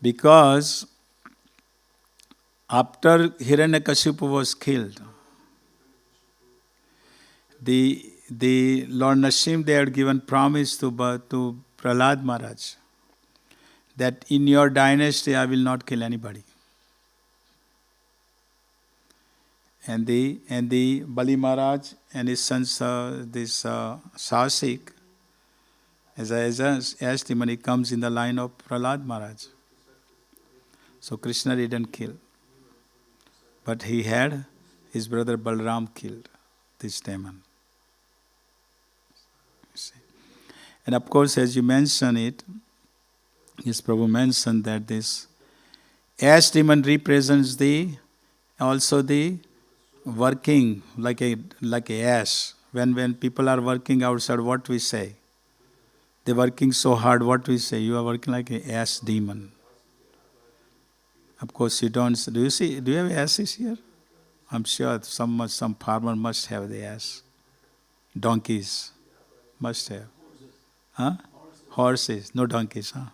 Because after Hiranyakashipu was killed, the Lord Narasimha, they had given promise to Prahlad Maharaj that in your dynasty I will not kill anybody. And the Bali Maharaj and his son Sasik, as I asked him, and he comes in the line of Prahlad Maharaj. So Krishna didn't kill. But he had his brother Balaram killed this demon. And of course, as you mention it, yes, Prabhu mentioned that this ash demon represents also the working like a ash. When people are working outside, what we say? They're working so hard, what we say? You are working like an ash demon. Of course, you don't. Do you have ashes here? I'm sure some farmer must have the ash. Donkeys must have. Huh? Horses, no donkeys, huh?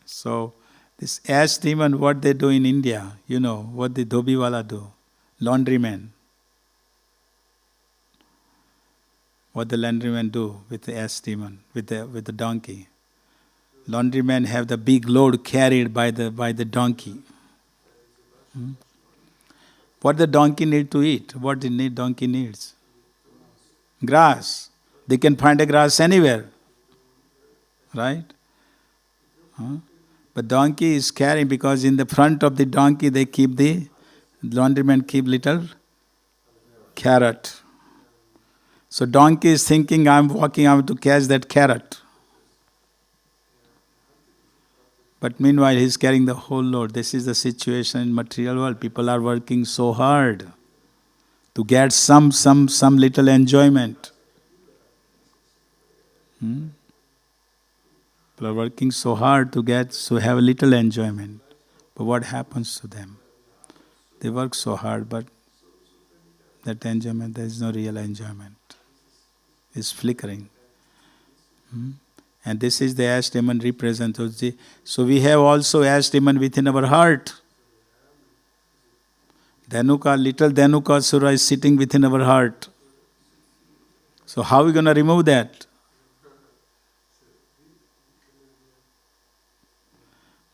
So, this ash demon, what they do in India, you know, what the Dhobiwala do, laundrymen. What the laundrymen do with the ash demon, with the donkey. Laundrymen have the big load carried by the donkey. What the donkey need to eat? What the donkey needs? Grass. They can find a grass anywhere. Right? But donkey is carrying, because in the front of the donkey the laundrymen keep little carrot. So donkey is thinking, I'm walking out to catch that carrot. But meanwhile he is carrying the whole load. This is the situation in material world. People are working so hard to get some little enjoyment. People are working so hard to have a little enjoyment. But what happens to them? They work so hard, but that enjoyment, there is no real enjoyment. It's flickering. And this is the ash demon representative. So we have also ash demon within our heart. Little Dhenukasura is sitting within our heart. So how are we going to remove that?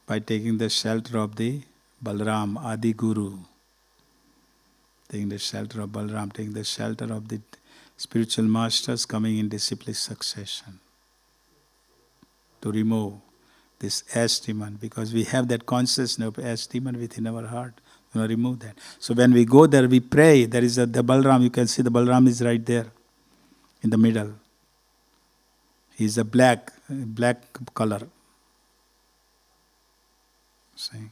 By taking the shelter of the Balaram, Adi Guru. Taking the shelter of Balaram, taking the shelter of the spiritual masters coming in disciplic succession. To remove this ash demon, because we have that consciousness of ash demon within our heart. We want to remove that. So when we go there, we pray. There is the Balaram. You can see the Balaram is right there, in the middle. He is a black color. See,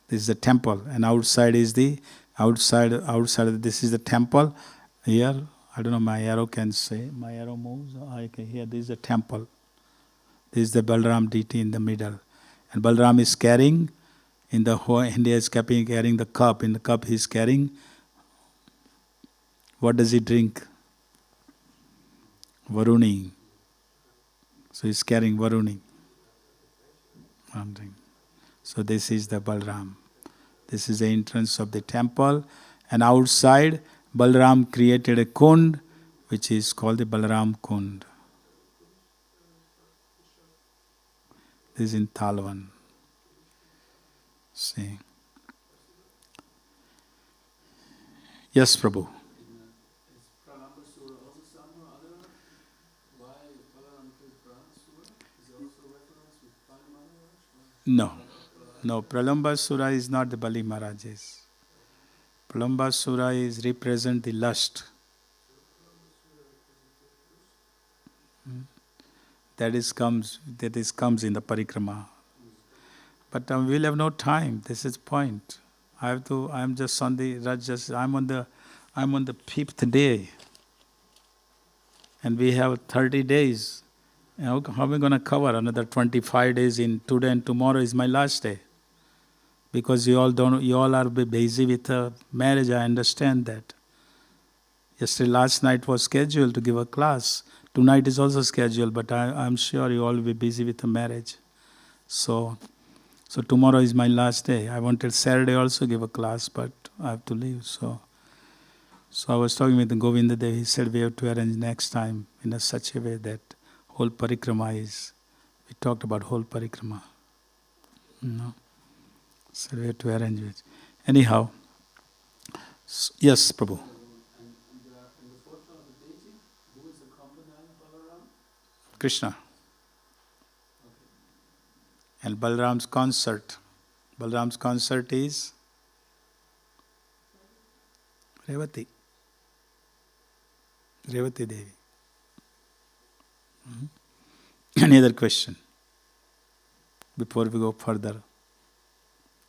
this is the temple, and outside is the outside. This is the temple. Here, I don't know. My arrow can say. My arrow moves. Okay, here. This is the temple. This is the Balaram deity in the middle. And Balaram is carrying, India is carrying the cup. In the cup he is carrying, what does he drink? Varuni. So he is carrying Varuni. So this is the Balaram. This is the entrance of the temple. And outside, Balaram created a kund, which is called the Balaram Kund. This is in Talwan. See. Yes, Prabhu. Is Pralambasura also somewhere other? Why Balaram killed Pralambasura? Is there also reference with Bali Maharaj? No. No, Pralambasura is not the Bali Maharaj's. Pralambasura is represent the lust. That is comes in the Parikrama. But we'll have no time. This is point. I'm just on the I'm on the 5th day. And we have 30 days. How are we going to cover another 25 days in today, and tomorrow is my last day? Because you all are busy with marriage, I understand that. Yesterday, last night was scheduled to give a class. Tonight is also scheduled, but I'm sure you all will be busy with the marriage. So tomorrow is my last day. I wanted Saturday also give a class, but I have to leave. So I was talking with Govinda Dev. He said we have to arrange next time in such a way that whole Parikrama is. We talked about whole Parikrama. No. So we have to arrange it. Anyhow, yes, Prabhu. And the Vortrag of the deity, who is accompanying Balaram? Krishna. Okay. And Balaram's concert. Balaram's concert is Revati. Revati Devi. Any other question? Before we go further.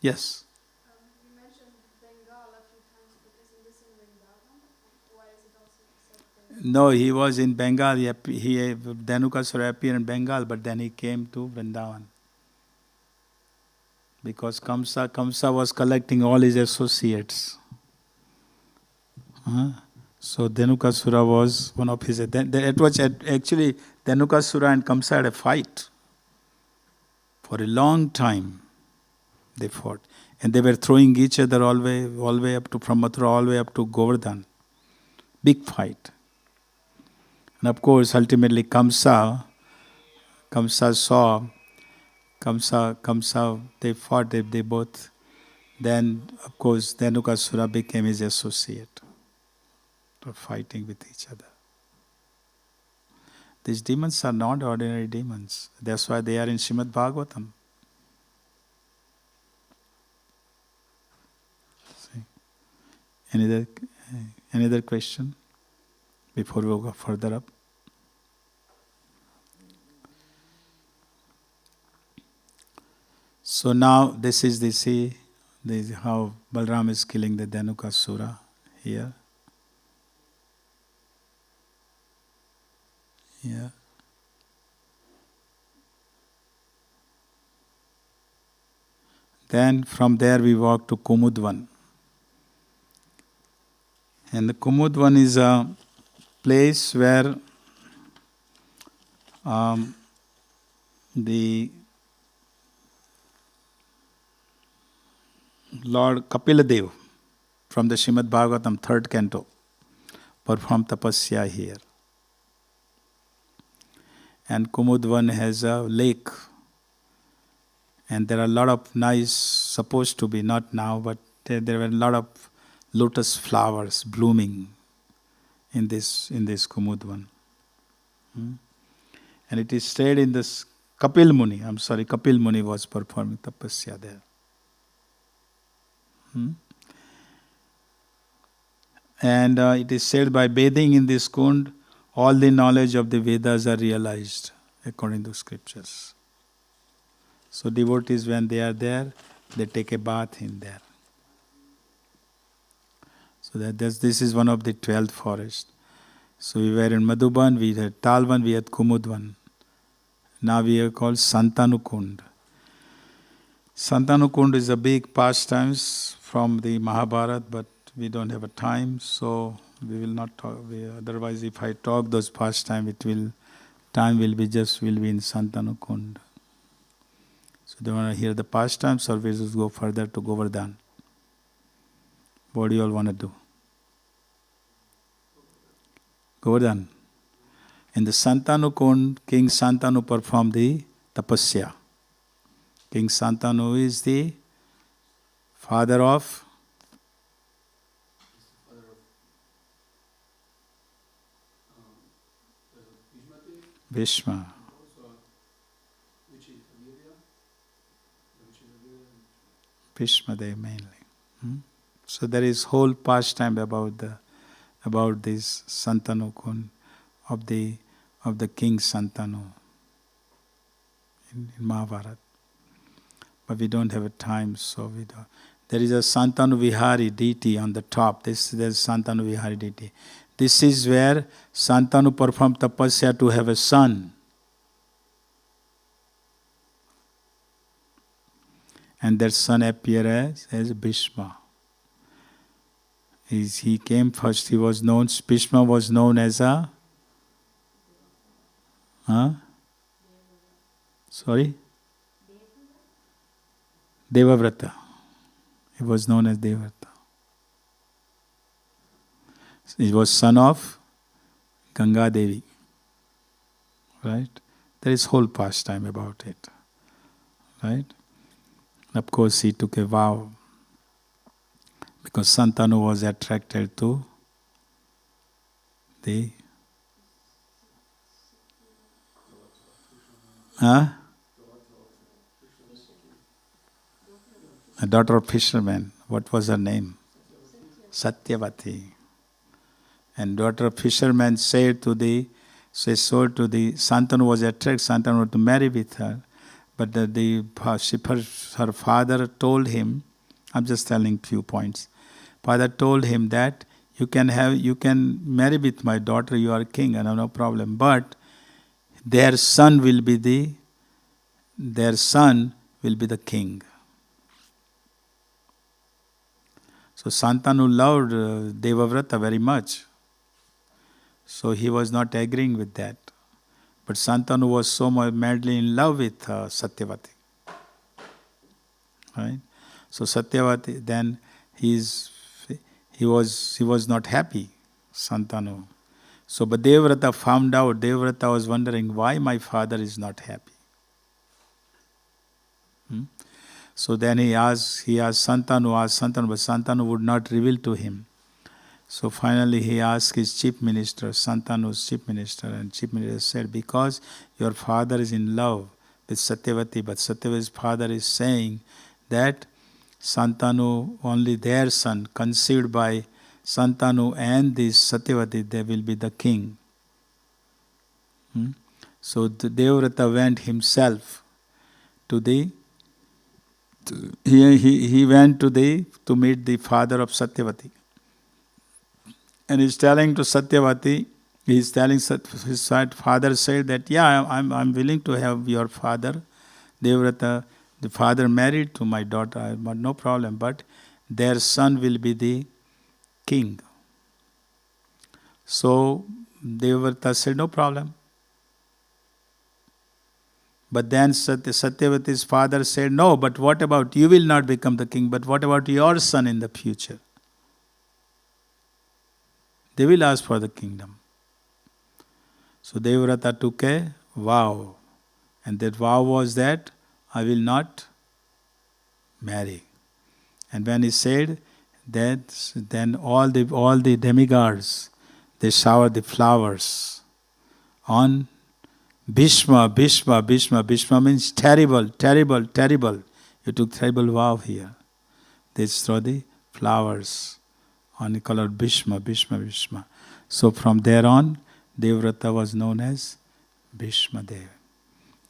Yes. You mentioned Bengal a few times, but isn't this in Vrindavan? Why is it also said Bengal? No, he was in Bengal. Dhanukasura appeared in Bengal, but then he came to Vrindavan. Because Kamsa was collecting all his associates. So Dhanukasura was one of his. It was actually Dhanukasura and Kamsa had a fight. For a long time, they fought, and they were throwing each other all the way up to from Mathura, all the way up to Govardhan. Big fight. And of course, ultimately Kamsa saw. Kamsa, they fought. They both. Then, of course, Dhanukasura became his associate. For fighting with each other. These demons are not ordinary demons. That's why they are in Srimad-Bhagavatam. See? Any other question before we go further up? So now this is how Balram is killing the Dhanukasura here. Yeah. Then from there we walk to Kumudvan. And the Kumudvan is a place where the Lord Kapiladev from the Srimad-Bhagavatam 3rd canto performed tapasya here. And Kumudvan has a lake. And there are a lot of nice, supposed to be, not now, but there were a lot of lotus flowers blooming in this Kumudvan. And it is stayed in this Kapil Muni was performing tapasya there. And it is said by bathing in this kund, all the knowledge of the Vedas are realized according to scriptures. So devotees, when they are there, they take a bath in there. So this is one of the 12 forests. So we were in Madhuban, we had Talvan, we had Kumudvan. Now we are called Santanukund. Santanukund is a big pastimes from the Mahabharata, but we don't have a time, so we will not talk. Otherwise, if I talk those pastimes, time will be in Santanukund. So do you want to hear the pastimes, or we just go further to Govardhan? What do you all want to do? Govardhan. In the Santanukund, King Santanu performed the tapasya. King Santanu is the father of Is the father of Bhishma. also which is Virya, which is Virya. Bhishma Dev mainly. So there is whole pastime about this Santanu Kun of the King Santanu in Mahabharata. But we don't have a time, so we don't. There is a Santanu Vihari deity on the top. There's Santanu Vihari deity. This is where Santanu performed tapasya to have a son. And that son appeared as Bhishma. He came first, Bhishma was known as a... Sorry? Devavrata. He was known as Devavrata. He was son of Ganga Devi. Right? There is whole pastime about it. Right? And of course he took a vow because Santanu was attracted to the a daughter of fisherman. What was her name? Satyavati. And daughter of fisherman said to the Santanu was attracted, Santanu to marry with her. But her father told him, I'm just telling few points. Father told him that you can marry with my daughter, you are king, and no problem. But their son will be the king. So Santanu loved Devavrata very much. So he was not agreeing with that. But Santanu was so madly in love with Satyavati. Right? So Satyavati, then he was not happy, Santanu. So but Devavrata found out, Devavrata was wondering why my father is not happy. So then he asked Santanu, but Santanu would not reveal to him. So finally he asked his chief minister, Santanu's chief minister, and chief minister said, because your father is in love with Satyavati, but Satyavati's father is saying that Santanu, only their son, conceived by Santanu and this Satyavati, they will be the king. So the Devavrata went himself to he went to meet the father of Satyavati. And he's telling to Satyavati, his father said that, yeah, I'm willing to have your father, Devavrata, the father married to my daughter, but no problem, but their son will be the king. So Devavrata said, no problem. But then Satyavati's father said, no, but what about, you will not become the king, but what about your son in the future? They will ask for the kingdom. So Devavrata took a vow. And that vow was that I will not marry. And when he said that, then all the demigods, they showered the flowers on Bhishma. Bhishma means terrible, terrible, terrible. You took terrible vow here. They throw the flowers on the color Bhishma. So from there on, Devavrata was known as Bhishma Dev.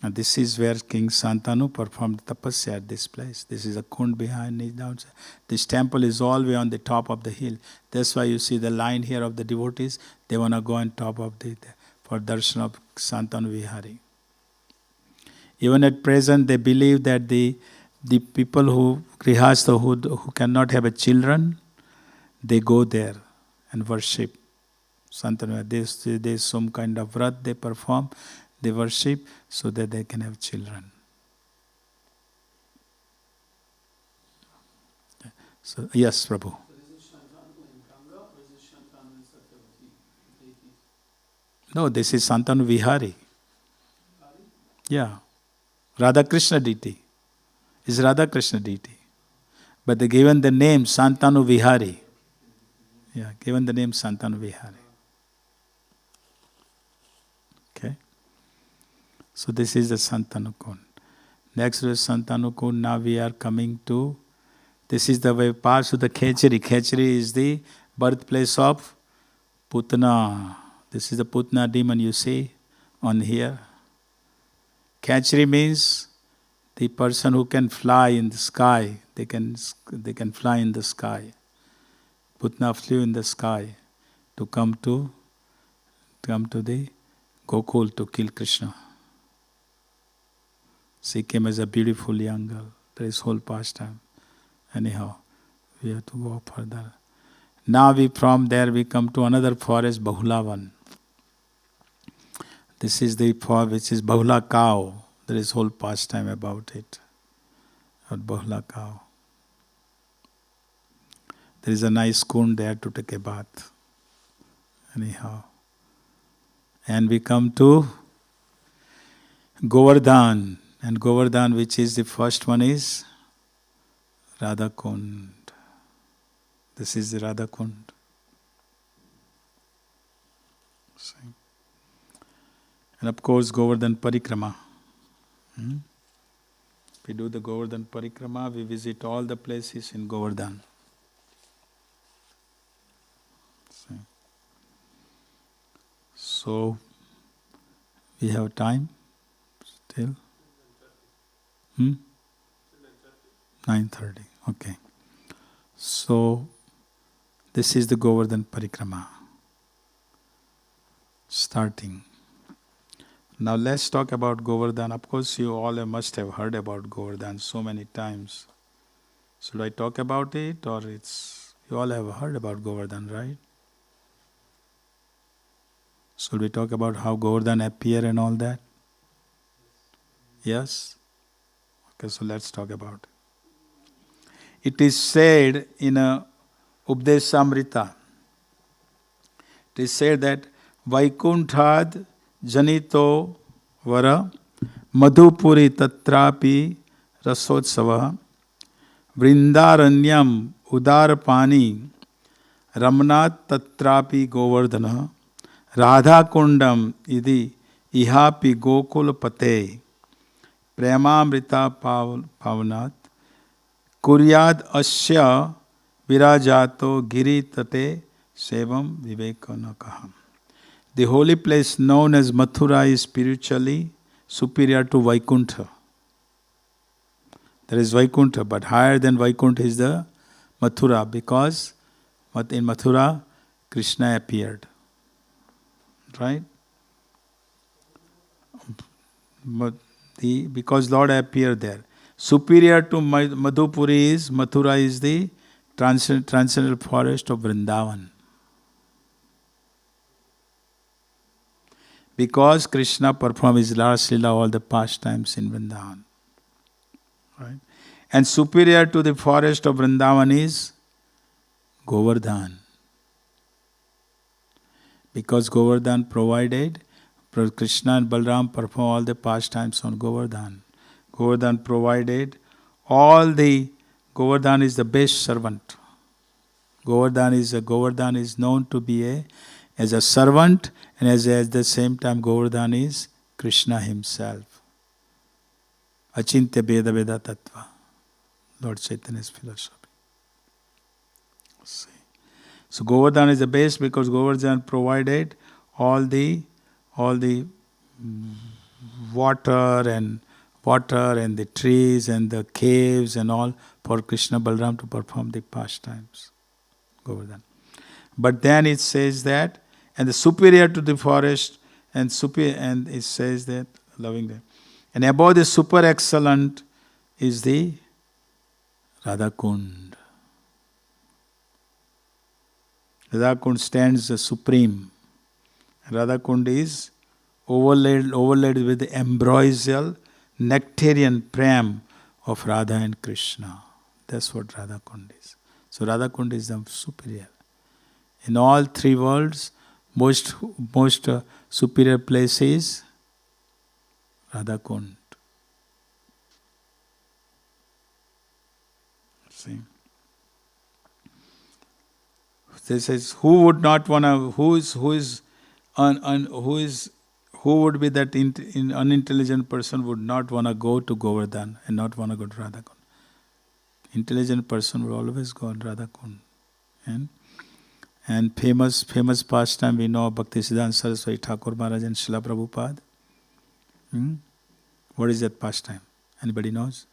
And this is where King Santanu performed tapasya at this place. This is a kund behind it downside. This temple is all the way on the top of the hill. That's why you see the line here of the devotees. They want to go on top of for darshan of Santanu Vihari. Even at present, they believe that the people who grihastha who cannot have a children, they go there and worship Santanu. There's some kind of vrat they perform, they worship so that they can have children. So, yes, Prabhu. So is it Shantanu in Ganga or is it Shantanu in Satyavati? No, this is Santanu Vihari. Hari? Yeah. Radha Krishna deity. is Radha Krishna deity. But they given the name Santanu Vihari. Yeah, given the name Santanu Vihari. Okay. So this is the Santanu Kund. Next is Santanu Kund. Now we are coming to, this is the way past to the Khechari. Khechari is the birthplace of Putna. This is the Putna demon you see on here. Khechari means the person who can fly in the sky. They can fly in the sky. Putna flew in the sky to come to the Gokul to kill Krishna. She came as a beautiful young girl. There is whole pastime. Anyhow, we have to go further. Now from there we come to another forest, Bahulavan. This is the forest which is Bahula cow. There is whole pastime about it. At Bahula cow. There is a nice kund there to take a bath. Anyhow. And we come to Govardhan. And Govardhan, which is the first one, is Radha Kund. This is the Radha Kund. See? And of course, Govardhan Parikrama. We do the Govardhan Parikrama, we visit all the places in Govardhan. See? So, we have time still? 9:30. Okay. So, this is the Govardhan Parikrama. Starting. Now let's talk about Govardhan. Of course, you all must have heard about Govardhan so many times. Should I talk about it, or you all have heard about Govardhan, right? Should we talk about how Govardhan appear and all that? Yes? Okay, so let's talk about it. It is said in Updesamrita, it is said that Vaikunthad Janito Vara Madhupuri Tatrapi Rasotsava Vrindaranyam Udarapani Ramnat Tatrapi Govardhana Radha Kundam Idi Ihapi Gokul Pate Premamrita Pavanat Kuryad Asya Virajato Giri Tate Sevam Vivekanakaham. The holy place known as Mathura is spiritually superior to Vaikuntha. There is Vaikuntha, but higher than Vaikuntha is the Mathura, because in Mathura Krishna appeared. Right? Because Lord appeared there. Superior to Madhupuri is, Mathura is the transcendental forest of Vrindavan. Because Krishna performed his Last Lila, all the pastimes in Vrindavan. Right? And superior to the forest of Vrindavan is Govardhan. Because Govardhan provided, Krishna and Balram performed all the pastimes on Govardhan. Govardhan provided Govardhan is the best servant. Govardhan is known to be as a servant, and at the same time Govardhan is Krishna himself. Achintya Veda Veda Tattva. Lord Chaitanya's philosophy. See. So Govardhan is the best because Govardhan provided all the water and the trees and the caves and all for Krishna Balram to perform the pastimes. Govardhan. But then it says that, and the superior to the forest, and it says that, loving them. And above the super excellent is the Radha Kund. Radha Kund stands the supreme. Radha Kund is overlaid with the ambrosial nectarian prem of Radha and Krishna. That's what Radha Kund is. So Radha Kund is the superior. In all three worlds, most superior place is Radha Kund. See, this is who would not wanna. Who would be that unintelligent person would not wanna go to Govardhan and not wanna go to Radhakund. Intelligent person would always go to Radhakund. And famous pastime we know Bhaktisiddhanta Saraswati Thakur Maharaj and Srila Prabhupada. What is that pastime? Anybody knows?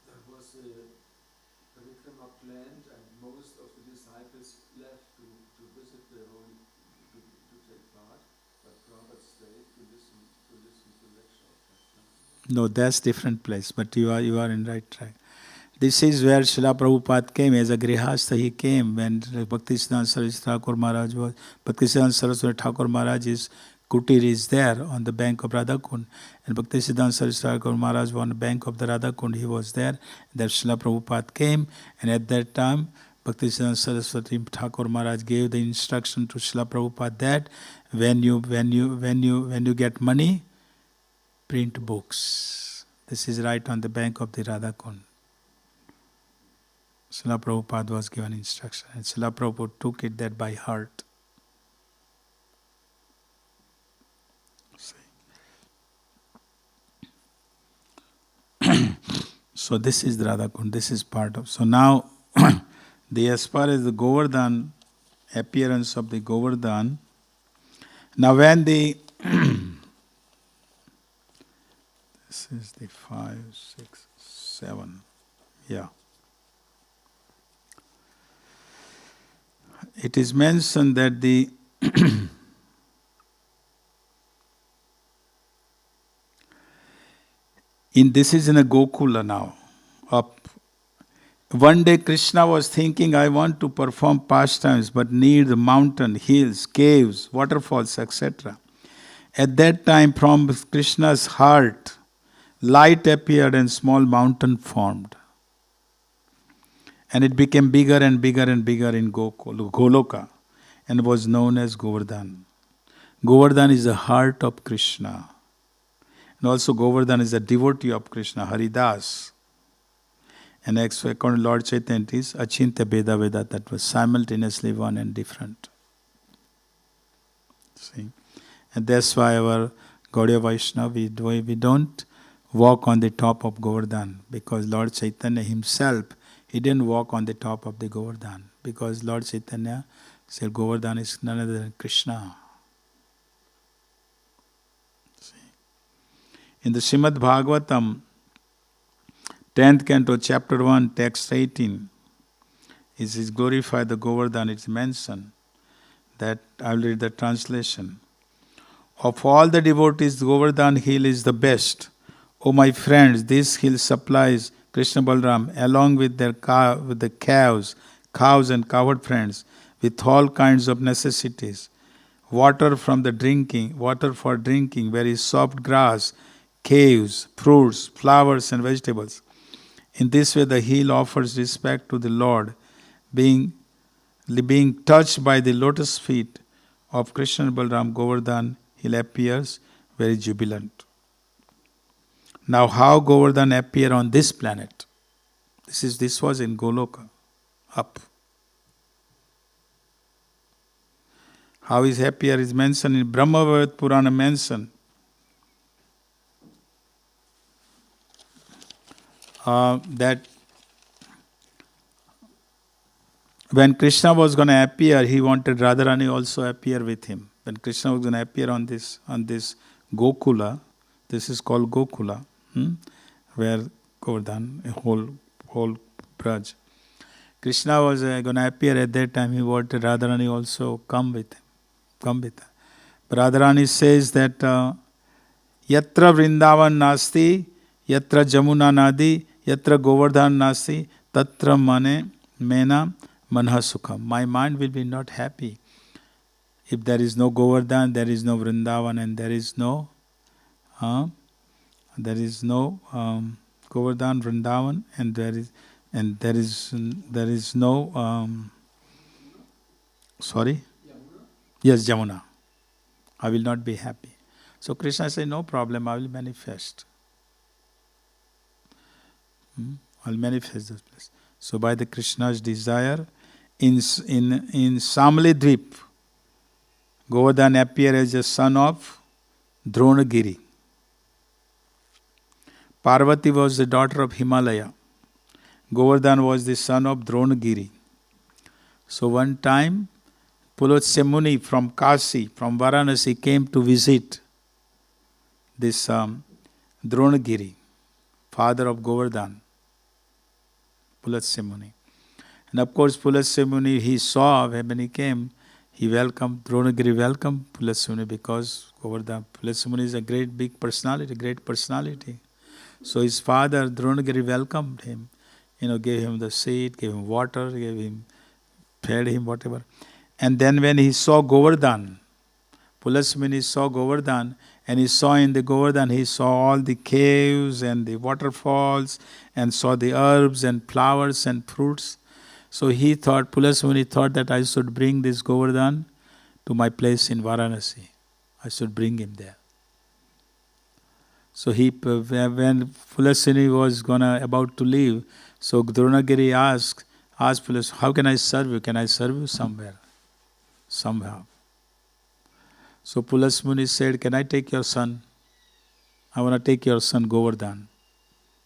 There was a Parikrama planned and most of the disciples left to visit the holy, to take part, but Prabhupada stayed to listen to lecture of Krishna. No, that's different place, but you are in right track. This is where Srila Prabhupada came as a grihastha. He came when Bhaktisiddhanta Saraswati Thakur Maharaj was. Bhaktisiddhanta Saraswati Thakur Maharaj's kutir is there on the bank of Radhakund. And Bhaktisiddhanta Saraswati Thakur Maharaj was on the bank of the Radhakund. He was there. Then Srila Prabhupada came, and at that time, Bhaktisiddhanta Saraswati Thakur Maharaj gave the instruction to Srila Prabhupada that when you get money, print books. This is right on the bank of the Radhakund. Srila Prabhupada was given instruction, and Srila Prabhupada took it that by heart. So this is the Radhakund, this is part of. So now, as far as the Govardhan, appearance of the Govardhan, now when the, this is the 5, 6, 7, yeah. It is mentioned that the this is in a Gokula now. Up. One day Krishna was thinking, I want to perform pastimes but need the mountain, hills, caves, waterfalls, etc. At that time from Krishna's heart, light appeared and small mountain formed. And it became bigger and bigger and bigger in Goloka and was known as Govardhan. Govardhan is the heart of Krishna. And also Govardhan is a devotee of Krishna, Haridas. And according to Lord Chaitanya, it is Achintya Veda Veda, that was simultaneously one and different. See? And that's why our Gaudiya Vaishnava, we don't walk on the top of Govardhan, because Lord Chaitanya himself, he didn't walk on the top of the Govardhan, because Lord Chaitanya said Govardhan is none other than Krishna. See? In the Srimad-Bhagavatam, 10th canto, chapter 1, text 18, it is glorify the Govardhan. It's mentioned that, I will read the translation. Of all the devotees, Govardhan hill is the best. O my friends, this hill supplies Krishna Balram along with their with the cows and cowherd friends with all kinds of necessities. Water for drinking, very soft grass, caves, fruits, flowers and vegetables. In this way the hill offers respect to the Lord, being touched by the lotus feet of Krishna Balram. Govardhan hill appears very jubilant. Now how Govardhan appear on this planet? This was in Goloka, up. How is appear is mentioned in Brahmavad Purana mentioned. That when Krishna was going to appear, he wanted Radharani also appear with him. When Krishna was going to appear on this Gokula, this is called Gokula, where Govardhan, a whole Braj. Krishna was going to appear at that time. He wanted Radharani also come with him. But Radharani says that Yatra Vrindavan Nasti, Yatra Jamuna Nadi, Yatra Govardhan Nasti, Tatra Mena Manha Sukham. My mind will be not happy if there is no Govardhan, there is no Vrindavan, and there is no Govardhan, Vrindavan, and there is no sorry? Yes, Jamuna. I will not be happy. So Krishna said, no problem, I will manifest. I'll manifest those places. So by the Krishna's desire, in Samali Dvip, Govardhan appeared as the son of Dronagiri. Parvati was the daughter of Himalaya. Govardhan was the son of Dronagiri. So one time, Pulotsemuni from Kasi, from Varanasi, came to visit this Dronagiri, father of Govardhan, Pulotsemuni. And of course, Pulotsemuni, he saw when he came, he welcomed, Dronagiri welcomed Pulotsemuni because Govardhan, Pulotsemuni is a great big personality, great personality. So his father, Dronagiri, welcomed him, gave him the seat, gave him water, fed him, whatever. And then when he saw Govardhan, Pulotsemuni saw Govardhan, and he saw in the Govardhan, he saw all the caves and the waterfalls, and saw the herbs and flowers and fruits. So he thought, Pulotsemuni thought that I should bring this Govardhan to my place in Varanasi. I should bring him there. So when Pulotsemuni was about to leave, so Dronagiri asked Pulotsemuni, how can I serve you? Can I serve you somewhere? Somehow. So Pulotsemuni said, can I take your son? I want to take your son Govardhan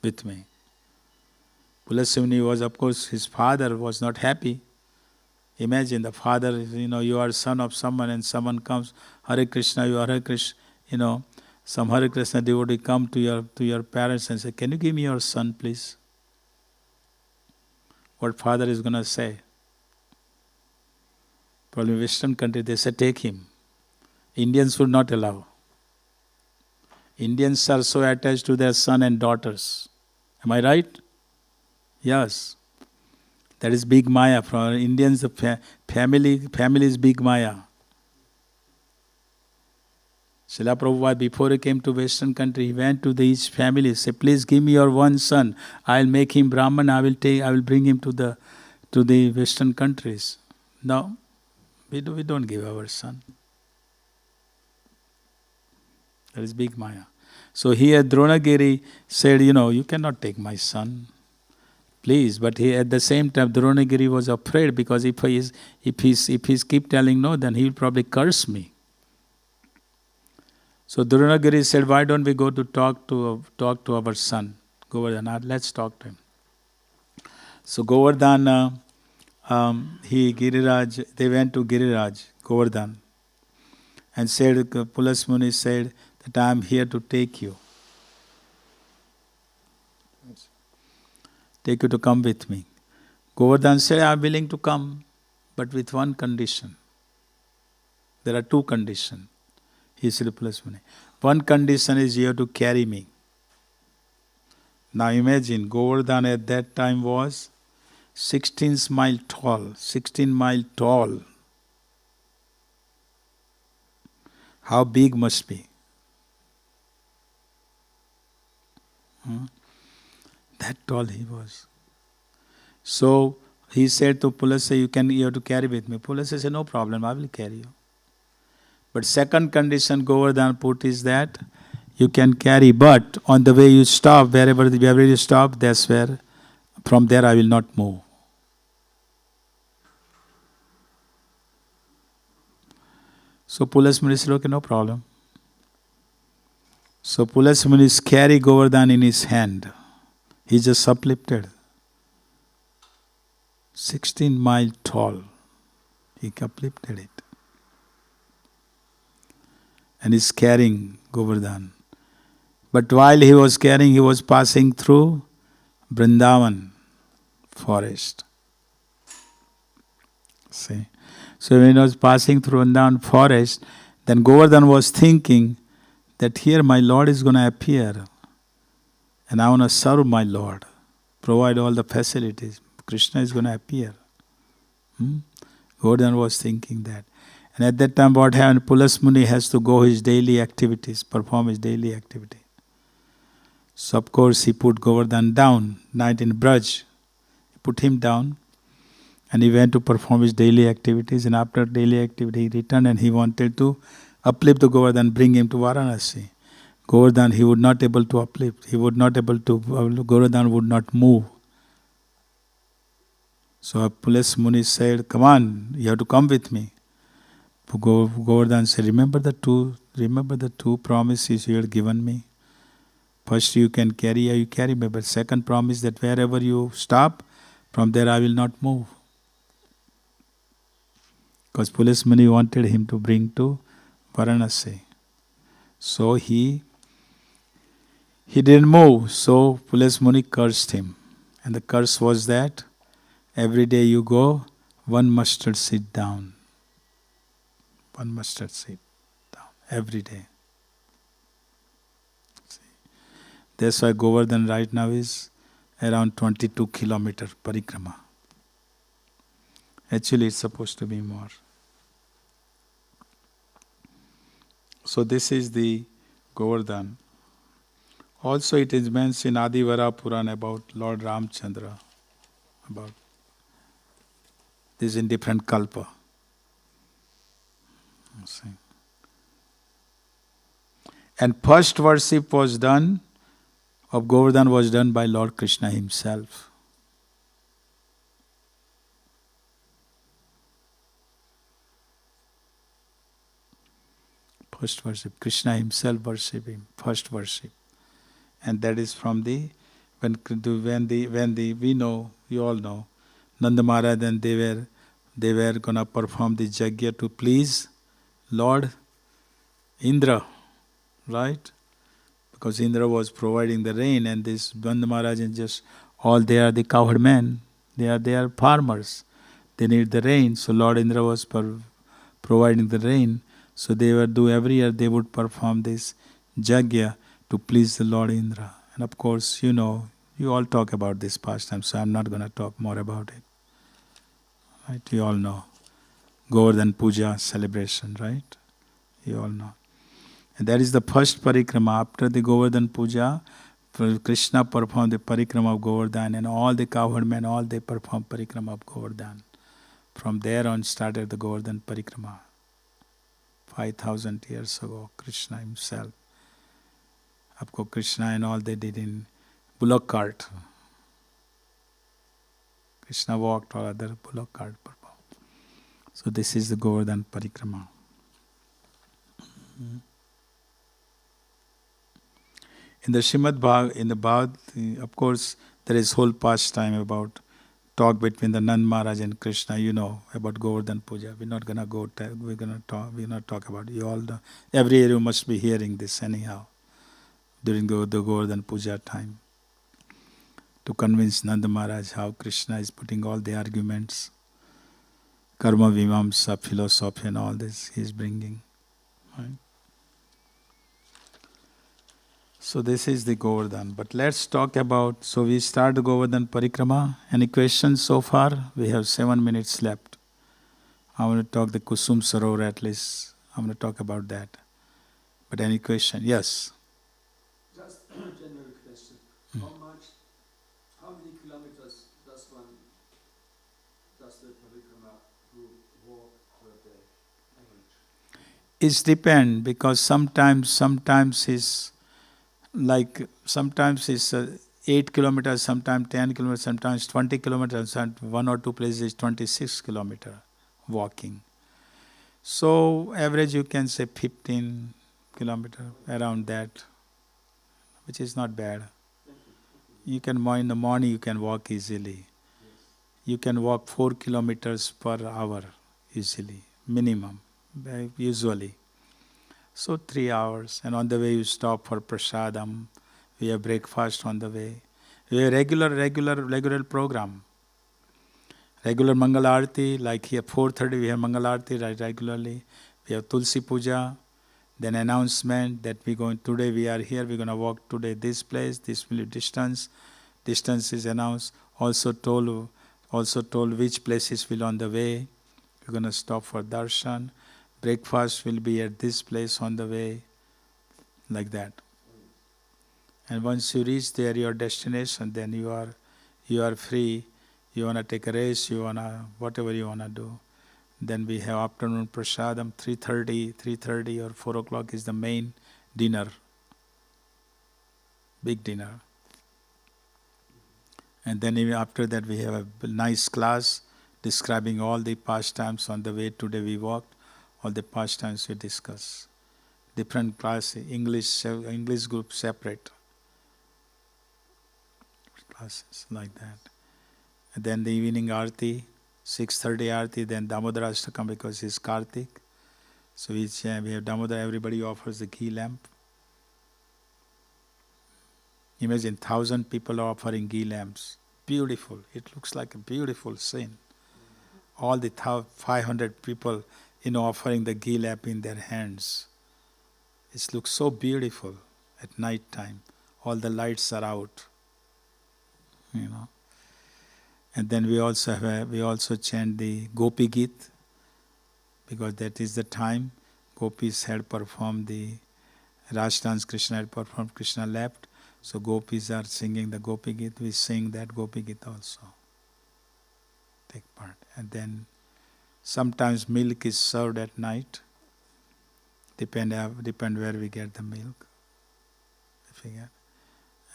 with me. Pulotsemuni was, of course, his father was not happy. Imagine the father, you are son of someone and someone comes, Hare Krishna, you are Hare Krishna, some Hare Krishna devotee come to your parents and say, can you give me your son, please? What father is going to say? Probably in Western country, they say, take him. Indians would not allow. Indians are so attached to their son and daughters. Am I right? Yes. That is big Maya. For Indians, the family is big Maya. Srila Prabhupada, before he came to Western country, he went to each family, said, please give me your one son. I'll make him Brahman, I will bring him to the Western countries. No, we don't give our son. That is big Maya. So here Dronagiri said, you cannot take my son. Please, but at the same time, Dronagiri was afraid because if he's keep telling no, then he will probably curse me. So Dronagiri said, why don't we go to talk to our son, Govardhan? Let's talk to him. So Govardhan, they went to Giriraj, Govardhan, and said, Pulotsemuni said that I am here to take you. Take you to come with me. Govardhan said, I am willing to come, but with one condition. There are two conditions. He said, Pulotsemuni. One condition is you have to carry me. Now imagine, Govardhan at that time was 16 miles tall. 16 miles tall. How big must be? That tall he was. So he said to Pulotsemuni, you have to carry with me. Pulotsemuni said, no problem, I will carry you. But second condition Govardhan put is that you can carry, but on the way you stop, wherever you stop, that's where, from there I will not move. So Pulotsemuni said, okay, no problem. So Pulotsemuni carry Govardhan in his hand. He just uplifted. 16 miles tall. He uplifted it. And he's carrying Govardhan. But while he was carrying, he was passing through Vrindavan forest. See? So when he was passing through Vrindavan forest, then Govardhan was thinking that here my Lord is going to appear. And I want to serve my Lord. Provide all the facilities. Krishna is going to appear. Govardhan was thinking that. And at that time what happened, Pulotsemuni has to go his daily activities, perform his daily activity. So of course he put Govardhan down, night in Braj. He put him down and he went to perform his daily activities, and after daily activity he returned and he wanted to uplift the Govardhan, bring him to Varanasi. Govardhan, he would not able to uplift. He would not able to, Govardhan would not move. So a police Muni said, come on, you have to come with me. Govardhan said, remember the two promises you had given me. First you can carry, you carry me. But second promise that wherever you stop, from there I will not move. Because police Muni wanted him to bring to Varanasi. So he didn't move. So police Muni cursed him. And the curse was that every day you go, one mustard seed down. One mustard seed down. Every day. See. That's why Govardhan right now is around 22 kilometers Parikrama. Actually it's supposed to be more. So this is the Govardhan. Also it is mentioned in Adivara Puran about Lord Ramchandra. About this in different kalpa. See. And first worship was done of Govardhan was done by Lord Krishna himself. First worship. Krishna himself worship him. First worship. And that is from the when we know, you all know, Nanda Maharaj and they were gonna perform the yajna to please Lord Indra, right? Because Indra was providing the rain, and this Nanda Maharaj and just all they are the cowherd men, they are farmers. They need the rain, so Lord Indra was providing the rain. So they would do every year, they would perform this yajna to please the Lord Indra. And of course, you know, you all talk about this pastime, so I'm not going to talk more about it. Right? You all know. Govardhan Puja celebration, right? You all know. And that is the first parikrama. After the Govardhan Puja, Krishna performed the parikrama of Govardhan, and all the cowherd men, all they performed parikrama of Govardhan. From there on started the Govardhan Parikrama. 5,000 years ago, Krishna himself. Of course, Krishna and all they did in bullock cart. Krishna walked, or other bullock cart performed. So this is the Govardhan Parikrama. In the Srimad-Bhagavatam, in the Bhagavad, of course, there is whole pastime about talk between the Nand Maharaj and Krishna, you know, about Govardhan Puja. We're not going to go, we're not talk about it. You all know. Every year you must be hearing this anyhow, during the Govardhan Puja time. To convince Nanda Maharaj how Krishna is putting all the arguments, karma vimamsa, philosophy and all this he is bringing. Right? So this is the Govardhan. But let's talk about, so we start the Govardhan Parikrama. Any questions so far? We have 7 minutes left. I want to talk the Kusum Sarovar at least. I want to talk about that. But any question? Yes? Just a general question. How many kilometers does the Parikrama group walk per day? It depends, because sometimes it's like, sometimes it's 8 kilometers, sometimes 10 kilometers, sometimes 20 kilometers, and one or two places 26 kilometers walking. So average you can say 15 kilometers, around that, which is not bad. You can, in the morning you can walk easily. You can walk 4 kilometers per hour easily, minimum, usually. So 3 hours, and on the way you stop for prasadam. We have breakfast on the way. We have regular program. Regular Mangala Arati, like here 4:30 we have Mangala Arati regularly. We have Tulsi Puja, then announcement that today we are here, we're going to walk today this place, this distance. Distance is announced. Also told which places will on the way. We're going to stop for darshan. Breakfast will be at this place on the way, like that. And once you reach there, your destination, then you are free. You want to take a rest, you want to, whatever you want to do. Then we have afternoon prasadam, 3:30 or 4 o'clock is the main dinner. big dinner. And then even after that we have a nice class describing all the pastimes on the way today we walked, all the pastimes we discuss. Different classes, English group separate. Classes like that. And then the evening Aarti, 6:30 Aarti, then Damodara Ashtakam because it's Kartik. So we have Damodara, everybody offers the ghee lamp. Imagine 1,000 people are offering ghee lamps. Beautiful. It looks like a beautiful scene. All the 500 people, offering the ghee lamp in their hands. It looks so beautiful at night time. All the lights are out. And then we also chant the Gopi Git, because that is the time Gopis had performed the Raj dance. Krishna had performed, Krishna left. So Gopis are singing the Gopi Git. We sing that Gopi Git also. Take part. And then sometimes milk is served at night. Depend where we get the milk.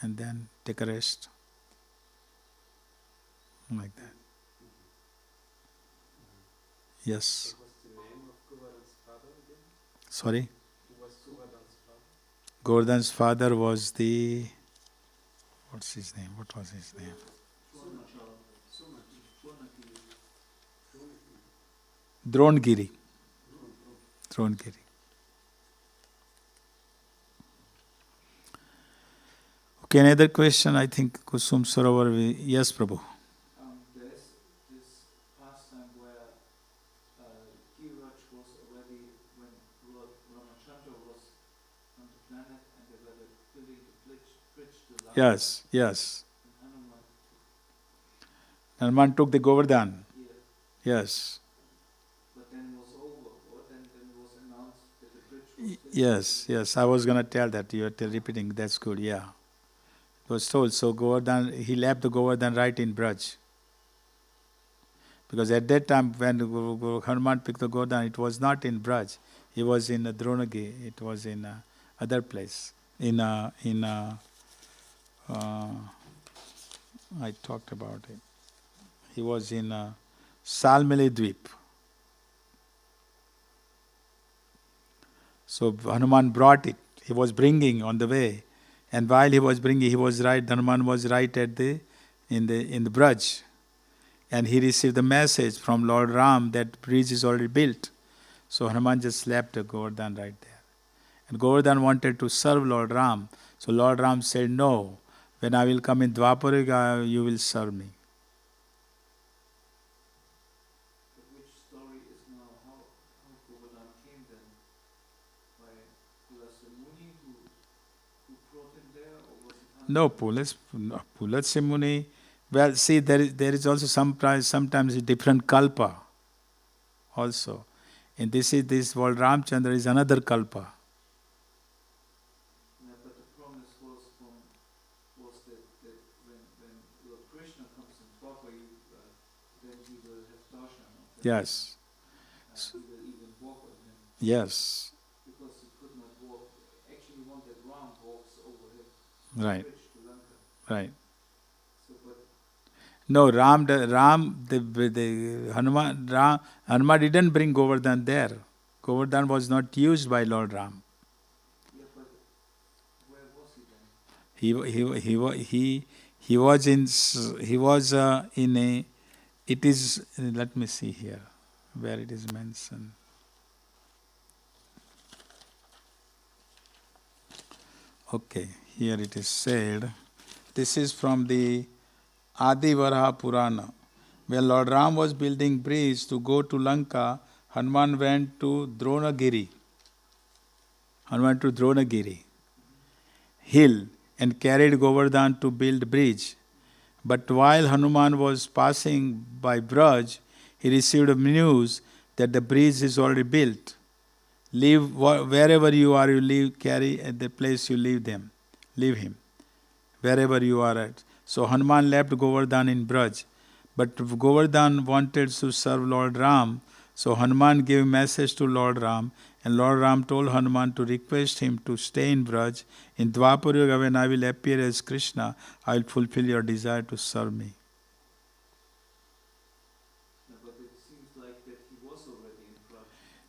And then take a rest. Like that. Yes. What was the name of Govardhan's father again? Sorry? Who was Govardhan's father? Govardhan's father was the... What's his name? What was his name? Dronagiri. Dronagiri. Okay, another question. I think Kusum Sarovar. Yes, Prabhu. There is this pastime where Kiraj was already, when Lord Ramachandra was on the planet and they were building the bridge to Lanka. Yes. Hanuman took the Govardhan. Yeah. Yes. But then it was over, or then it was announced that the bridge was finished. Yes. I was going to tell that. You are repeating. That's good. Yeah. It was told. So Govardhan, he left the Govardhan right in Braj. Because at that time when Hanuman picked the Govardhan, it was not in Braj. He was in Dronagiri. It was in other place. I talked about it. He was in Salmeli Dweep. So Hanuman brought it. He was bringing on the way. And while he was bringing, Hanuman was right at in the Braj. And he received the message from Lord Ram that bridge is already built. So Hanuman just left the Govardhan right there. And Govardhan wanted to serve Lord Ram. So Lord Ram said, no, when I will come in Dwapara, you will serve me. But which story is now how Govardhan came then? By Pulasamuni who brought him there, or was it No, Pulasamuni. Well, see, there is also sometimes a different kalpa also. And this world Ramchandra is another kalpa. Yeah, but the promise was that when Lord Krishna comes in Dwapara, then he will have darshan. Yes. He will even walk with him. Yes. Because he could not walk. Actually, he wanted Ram walks over him. Right. Bridge to Lanka. Right. So, but No, Hanuman didn't bring Govardhan there. Govardhan was not used by Lord Ram. yeah, but where was he then? He was in a. It is. Let me see here where it is mentioned. Okay, here it is said. This is from the Adi Varaha Purana. When Lord Ram was building bridge to go to Lanka, Hanuman went to Dronagiri hill and carried Govardhan to build bridge. But while Hanuman was passing by Braj, he received news that the bridge is already built. Leave wherever you are, carry at the place you leave him. Wherever you are at. So Hanuman left Govardhan in Braj. But Govardhan wanted to serve Lord Ram. So Hanuman gave message to Lord Ram And Lord Ram told Hanuman to request him to stay in Vraj. In Dwapar Yuga, when I will appear as Krishna, I will fulfill your desire to serve me. No, but it seems like that he was already in Prague.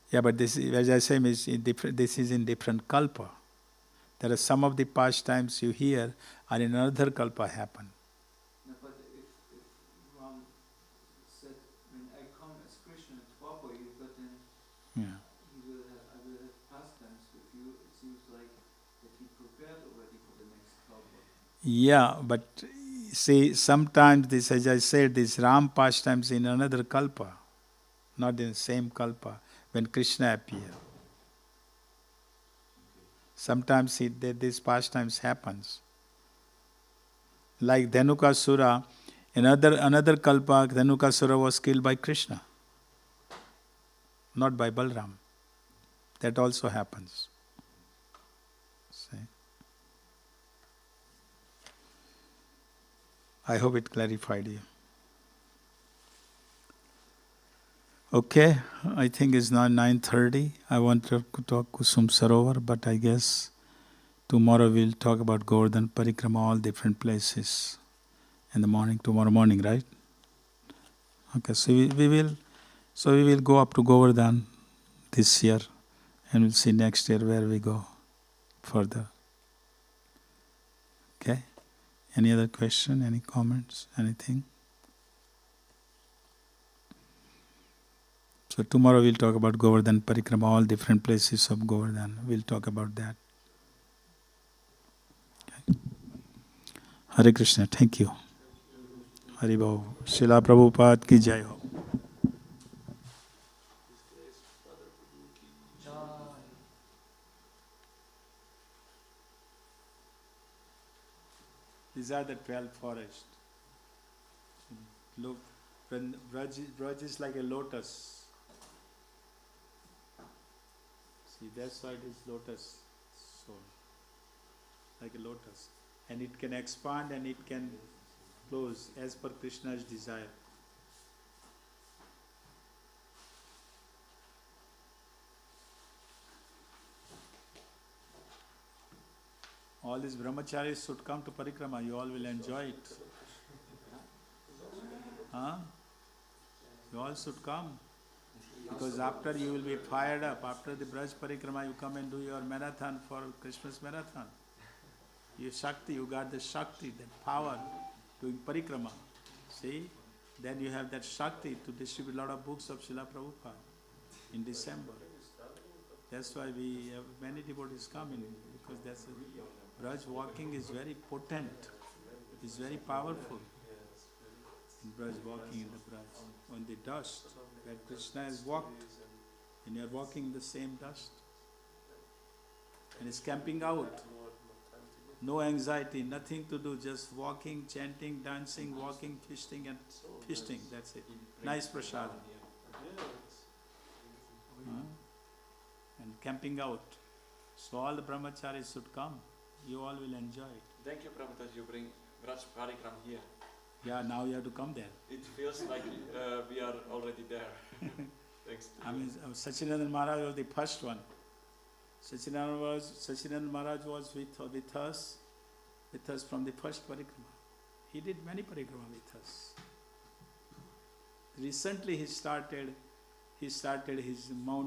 Yeah, but this, as I say, this is in different kalpa. There are some of the pastimes you hear are in another kalpa happen. No, but if Ram said, when I come as Krishna in Dwapar Yuga, then Yeah. I will have pastimes with you. It seems like that he prepared already for the next kalpa. Yeah, but see, sometimes this, as I said, this Ram pastimes in another kalpa, not in the same kalpa, when Krishna appears. Sometimes these pastimes happens. Like Dhanukasura, another kalpa, Dhanukasura was killed by Krishna, not by Balram. That also happens. See? I hope it clarified you. Okay, I think it's now 9:30. I want to talk Kusum Sarovar, but I guess tomorrow we'll talk about Govardhan Parikrama, all different places in the morning, tomorrow morning, right? Okay, so we will go up to Govardhan this year and we'll see next year where we go further. Okay? Any other question, any comments, anything? So tomorrow we'll talk about Govardhan Parikrama, all different places of Govardhan. We'll talk about that. Okay. Hare Krishna, thank you. Hari Bhau. Srila Prabhupada ki jai ho. These are the 12 forests. Look, Vraja is like a lotus. See, that's why it is lotus soul. Like a lotus. And it can expand and it can close as per Krishna's desire. All these brahmacharis should come to Parikrama. You all will enjoy it. Huh? You all should come. Because after you will be fired up. After the Braj Parikrama, you come and do your marathon for Christmas marathon. You Shakti, you got the Shakti, that power doing Parikrama. See? Then you have that Shakti to distribute a lot of books of Srila Prabhupada in December. That's why we have many devotees coming, because that's Braj walking is very potent, it's very powerful. In Braj, walking in the Braj, on the dust, where Krishna has walked, and you are walking in the same dust. And is camping out. No anxiety, nothing to do, just walking, chanting, dancing, walking, feasting, that's it. Nice prasadam. And camping out. So all the brahmacharis should come. You all will enjoy it. Thank you, Prabhu, that you bring Vraj Parikram here. Yeah, now you have to come there. It feels like we are already there. Thanks to you. Sachinandan Maharaj was the first one. Sachinandan Maharaj was with us from the first Parikrama. He did many Parikrama with us. Recently he started his Mount